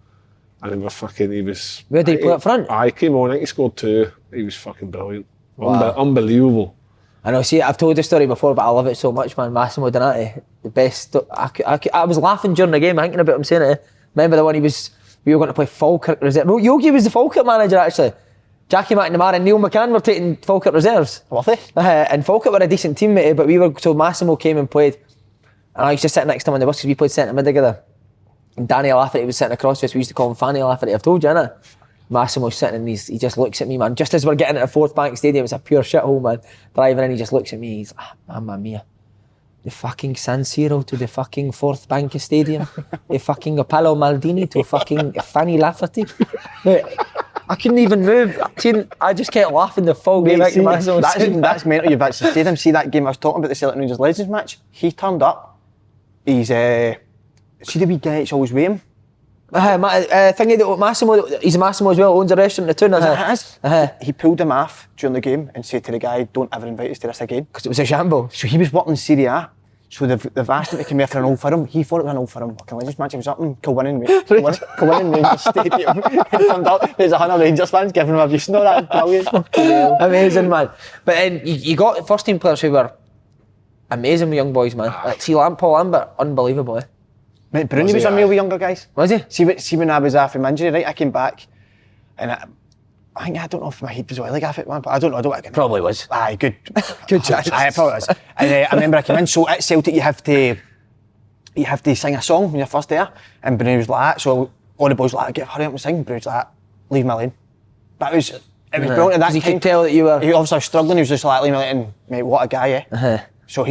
Speaker 3: And then he was...
Speaker 1: Where did he play up front?
Speaker 3: He came on, I think he scored 2. He was fucking brilliant.
Speaker 1: Wow.
Speaker 3: Unbelievable.
Speaker 1: I know, see, I've told the story before, but I love it so much, man. Massimo Donati, the best. I was laughing during the game, thinking about him saying it. Remember the one we were going to play Falkirk Reserve. No, Yogi was the Falkirk manager, actually. Jackie McNamara and Neil McCann were taking Falkirk reserves.
Speaker 2: Were they?
Speaker 1: And Falkirk were a decent team, mate, but so Massimo came and played. And I was just sitting next to him on the bus because we played centre mid together. And Danny Lafferty was sitting across us. We used to call him Fanny Lafferty. I've told you, innit? Massimo's sitting and he just looks at me, man. Just as we're getting into Fourth Bank Stadium, it's a pure shithole, man. Driving in, he just looks at me. He's like, mamma mia. The fucking San Siro to the fucking Fourth Bank Stadium. The fucking Paolo Maldini to fucking Fanny Lafferty. I couldn't even move. I just kept laughing the full game.
Speaker 2: Mate, that's mental. You've actually stayed him. See that game I was talking about, the Celtic and Rangers Legends match? He turned up. He's see the wee guy that's always with him?
Speaker 1: Thingy that Massimo, he's a Massimo as well, owns a restaurant in the town.
Speaker 2: Is it? He pulled him off during the game and said to the guy, don't ever invite us to this again.
Speaker 1: Because it was a Jambos.
Speaker 2: So he was working in Serie A. So they've asked him to come here for an Old Firm. He thought it was an Old Firm fucking Legends match. He was up in Kilwinning Rangers Stadium. He turned up, there's 100 Rangers fans giving him a beast. No, that's brilliant.
Speaker 1: Amazing, man. But then you got first team players who were amazing with young boys, man. Like, see Paul Lambert, unbelievable.
Speaker 2: Mate, Bruni was unreal with younger guys.
Speaker 1: Was he?
Speaker 2: See when I was off from injury, right? I came back and I don't know if my head was oily off it, man, but I don't know.
Speaker 1: Probably was.
Speaker 2: Aye, good
Speaker 1: chance.
Speaker 2: Aye, it probably was. And I remember I came in, so at Celtic you have to sing a song when you're first there, and Bruni was like that, so all the boys were like, hurry up and sing. Bruni was like, leave me alone. But it was brilliant at that time.
Speaker 1: You could tell that you were...
Speaker 2: He obviously was struggling, he was just like, leave me alone, mate, what a guy, So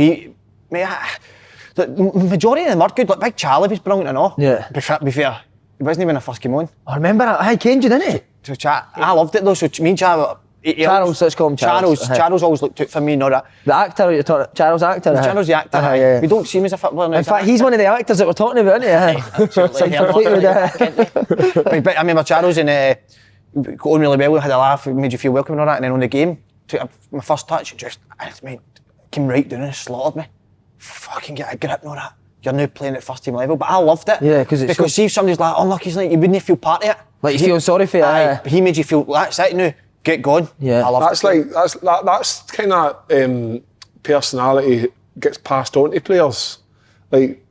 Speaker 2: the majority of them are good, like Big Charlie was brilliant and all.
Speaker 1: Yeah.
Speaker 2: Be fair, he wasn't even a first game on.
Speaker 1: I remember that, I came you, didn't he?
Speaker 2: So I loved it though, so me and Charles...
Speaker 1: Charles, let's call him Charles.
Speaker 2: Charles always looked out for me, not that.
Speaker 1: The actor you're talking, Charles actor?
Speaker 2: Charles the actor,
Speaker 1: yeah.
Speaker 2: We don't see him as a footballer now.
Speaker 1: In fact, he's one of the actors that we're talking about, isn't he?
Speaker 2: But I remember Charles and got on really well, we had a laugh, it made you feel welcome and all that, and then on the game, took my first touch, came right down and slaughtered me. Fucking get a grip and all that. You're now playing at first team level, but I loved it.
Speaker 1: Yeah, because
Speaker 2: see if somebody's like unlucky, you wouldn't feel part of it.
Speaker 1: Like you feel sorry for it.
Speaker 2: He made you feel that's it now. Get going.
Speaker 1: Yeah,
Speaker 2: I love it.
Speaker 3: That's kind of personality gets passed on to players. Like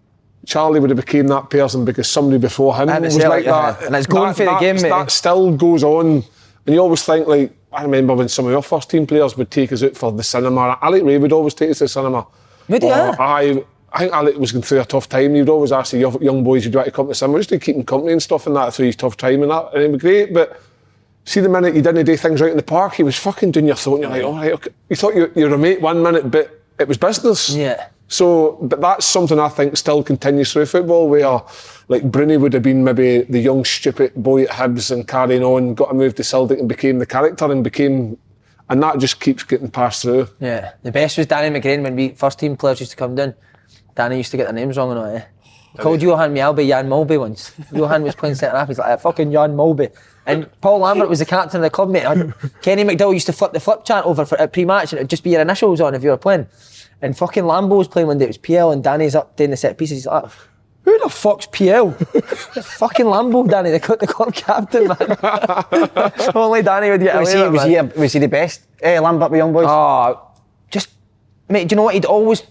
Speaker 3: Charlie would have became that person because somebody before him was like that,
Speaker 1: and it's going for the game, mate.
Speaker 3: That still goes on, and you always think like I remember when some of your first team players would take us out for the cinema. Alec Ray would always take us to the cinema.
Speaker 1: Would he?
Speaker 3: I think Alec was going through a tough time. He'd always ask the young boys who'd like to come to the cinema just to keep him company and stuff and that through his tough time and that, and it was great. But see the minute you didn't do things right in the park, he was fucking doing your throat and you're like, all right, okay. You thought you were a mate 1 minute, but it was business.
Speaker 1: Yeah.
Speaker 3: So, but that's something I think still continues through football, where like Bruni would have been maybe the young stupid boy at Hibs and carrying on, got a move to Celtic and became the character and that just keeps getting passed through.
Speaker 1: Yeah. The best was Danny McGrain when we first team players used to come down. Danny used to get their names wrong and all that. He called Johan Mjällby Jan Mulby once. Johan was playing centre half, he's like, fucking Jan Mulby. And Paul Lambert was the captain of the club, mate. Kenny McDowell used to flip the flip chart over at pre-match and it would just be your initials on if you were playing. And fucking Lambo was playing one day, it was PL and Danny's up doing the set pieces. He's like, who the fuck's PL? Fucking Lambo, Danny, the club captain, man. Only Danny would get away with it,
Speaker 2: Was he the best Lambert with young boys?
Speaker 1: Oh, just, mate, do you know what? He'd always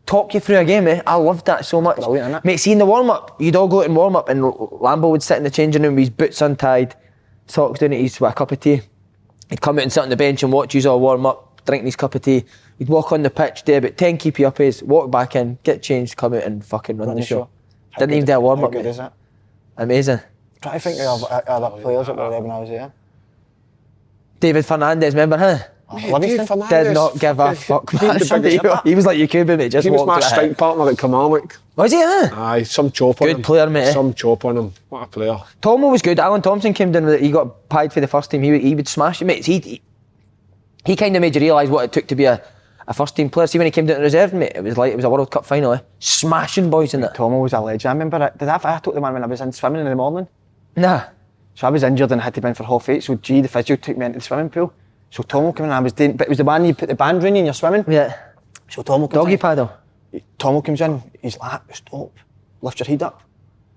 Speaker 1: talk you through a game, I loved that so much.
Speaker 2: Brilliant, isn't it?
Speaker 1: Mate, see in the warm-up, you'd all go out and warm up and Lambo would sit in the changing room with his boots untied, socks down at his with a cup of tea. He'd come out and sit on the bench and watch you all warm up, drinking his cup of tea. He'd walk on the pitch, do about 10 keepy uppies, walk back in, get changed, come out and fucking run the show. Didn't even do a warm-up,
Speaker 2: How good is it?
Speaker 1: Amazing.
Speaker 2: Try to think of other players that were there when I was there.
Speaker 1: David Fernandez, remember him?
Speaker 2: Livingston
Speaker 1: did not give a fuck, man. He was like your Cuban, mate. Just
Speaker 3: he was my
Speaker 1: walked
Speaker 3: strike partner at Kilmarnock.
Speaker 1: Was he?
Speaker 3: Aye, some chop on him.
Speaker 1: Good player, mate.
Speaker 3: Some chop on him. What a player.
Speaker 1: Tomo was good. Alan Thompson came down with it. He got pied for the first team. He would smash it, mate. He kind of made you realise what it took to be a first team player. See when he came down to reserve, mate, it was a World Cup final, smashing boys in it.
Speaker 2: Tomo was a legend. I remember it. I took the man when I was in swimming in the morning.
Speaker 1: Nah.
Speaker 2: So I was injured and had to be in for half 8. So G, the physio, took me into the swimming pool. So Tomo came in and I was doing, but it was the one you put the band round you and you're swimming.
Speaker 1: Yeah.
Speaker 2: So Tomo comes
Speaker 1: Doggy
Speaker 2: in.
Speaker 1: paddle.
Speaker 2: Tomo comes in, he's like, stop, lift your head up.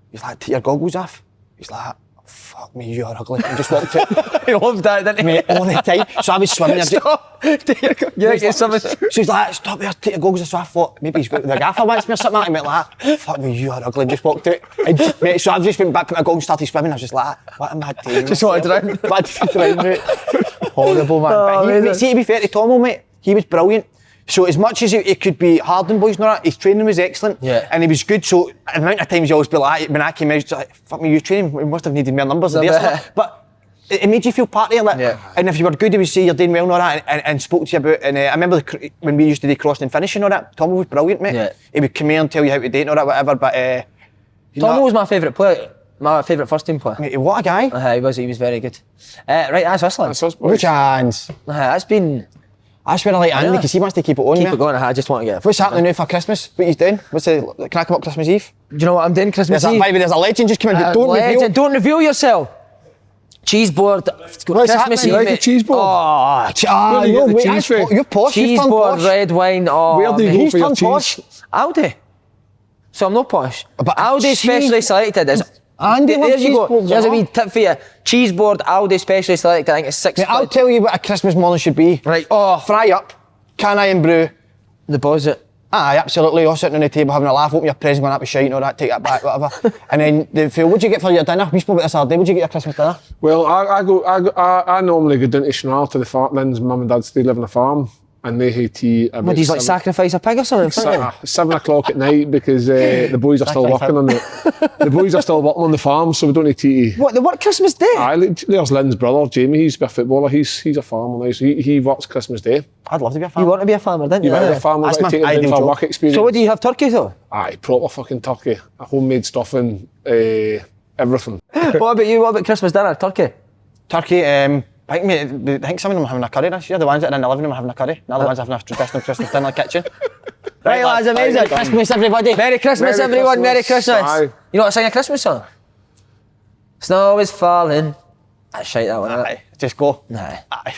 Speaker 2: He's like, take your goggles off. He's like, fuck me, you are ugly. And just walked out.
Speaker 1: He loved that, didn't he?
Speaker 2: Mate, all the time. So I was swimming.
Speaker 1: Stop.
Speaker 2: So he's like, stop there, take your goggles off. So I thought, maybe he's got the gaffer wants me or something. And he went like, fuck me, you are ugly. And just walked out. And, mate, so I just went back, put my goggles, started swimming. I was just like, what am I doing?
Speaker 1: Just wanted to drown.
Speaker 2: Wanted to drown, mate. Horrible, man. But mate, see, to be fair to Tomo, mate, he was brilliant. So as much as he could be hard on boys and all that, his training was excellent.
Speaker 1: Yeah.
Speaker 2: And he was good. So the amount of times you always be like, when I came out, he was like, fuck me, you training, we must have needed more numbers than this. But it made you feel part of it. Like,
Speaker 1: yeah.
Speaker 2: And if you were good, he would say you're doing well and all that, and spoke to you about. And I remember when we used to do crossing and finishing and all that, Tomo was brilliant, mate.
Speaker 1: Yeah.
Speaker 2: He would come here and tell you how to do it and all that, whatever. But
Speaker 1: Tomo was my favourite player. My favourite first team player.
Speaker 2: Mate, what a guy.
Speaker 1: He was very good. Right, that's us, lads.
Speaker 3: That's us,
Speaker 2: No
Speaker 3: boys.
Speaker 2: chance.
Speaker 1: That's been...
Speaker 2: That's where I like Andy, because he wants to keep it on.
Speaker 1: Keep it going, I just want to get...
Speaker 2: What's happening now for Christmas? What he's doing? Can I come up Christmas Eve?
Speaker 1: Do you know what I'm doing Christmas Eve?
Speaker 2: By the way, there's a legend just coming in, but don't reveal.
Speaker 1: Don't reveal yourself. Cheese board.
Speaker 2: What's
Speaker 1: Christmas
Speaker 2: happening?
Speaker 1: Eve.
Speaker 3: You like a
Speaker 1: mate.
Speaker 3: cheese board?
Speaker 1: Oh,
Speaker 3: Where do you get the
Speaker 2: wait,
Speaker 3: cheese from?
Speaker 2: you're posh,
Speaker 1: cheese
Speaker 2: you've turned
Speaker 1: board,
Speaker 2: posh.
Speaker 1: red wine. Oh,
Speaker 3: Where do you
Speaker 1: mate.
Speaker 3: go
Speaker 2: He's
Speaker 3: for your
Speaker 2: turned posh.
Speaker 3: cheese?
Speaker 1: Aldi. So I'm not posh.
Speaker 2: But
Speaker 1: Aldi
Speaker 2: cheese-
Speaker 1: specially selected is...
Speaker 2: Andy
Speaker 1: there
Speaker 2: loves
Speaker 1: you
Speaker 2: cheese
Speaker 1: go.
Speaker 2: boards,
Speaker 1: There's a
Speaker 2: you know.
Speaker 1: wee tip for you. Cheese board, Aldi specially selected. I think it's £6.
Speaker 2: Mate, I'll tell you what a Christmas morning should be.
Speaker 1: Right.
Speaker 2: Oh, fry up, can I and brew.
Speaker 1: Deposit.
Speaker 2: Aye, absolutely. All sitting on the table having a laugh, open your present, going up with shite and all that, take that back, whatever. And then the food, what'd you get for your dinner? We spoke about this other day. What'd you get your Christmas dinner?
Speaker 3: Well, I normally go down to Schnarr to the farm. Lynn's mum and dad still live on a farm, and they have tea about
Speaker 1: What, do you like sacrifice a pig or something in front of you?
Speaker 3: 7 o'clock at night because the boys are still working on the boys are still working on the farm, so we don't need tea.
Speaker 1: What, they work Christmas Day?
Speaker 3: There's Lynn's brother, Jamie. He's a footballer. He's a farmer now, so he works Christmas Day.
Speaker 2: I'd love to be a farmer.
Speaker 1: You want to be a farmer, didn't you?
Speaker 3: You want to be a farmer,
Speaker 2: That's
Speaker 3: but
Speaker 2: my
Speaker 3: take him
Speaker 2: ideal
Speaker 3: down for
Speaker 2: job.
Speaker 3: work experience.
Speaker 1: So what do you have, turkey though?
Speaker 3: Aye, proper fucking turkey, a homemade stuffing, everything.
Speaker 1: What about you? What about Christmas dinner? Turkey?
Speaker 2: Turkey, I think some of them are having a curry this year. The ones that are in the living room are having a curry. The other ones are having a traditional Christmas dinner kitchen.
Speaker 1: Right, lads, amazing.
Speaker 2: Merry Christmas, everybody.
Speaker 1: Merry Christmas,
Speaker 3: Merry
Speaker 1: everyone. Merry
Speaker 3: Christmas.
Speaker 1: Christmas.
Speaker 3: Aye.
Speaker 1: You know what, sing a Christmas song? Snow is falling. That's shite, that one, isn't it?
Speaker 2: Aye, just go.
Speaker 1: Nah.
Speaker 2: Aye.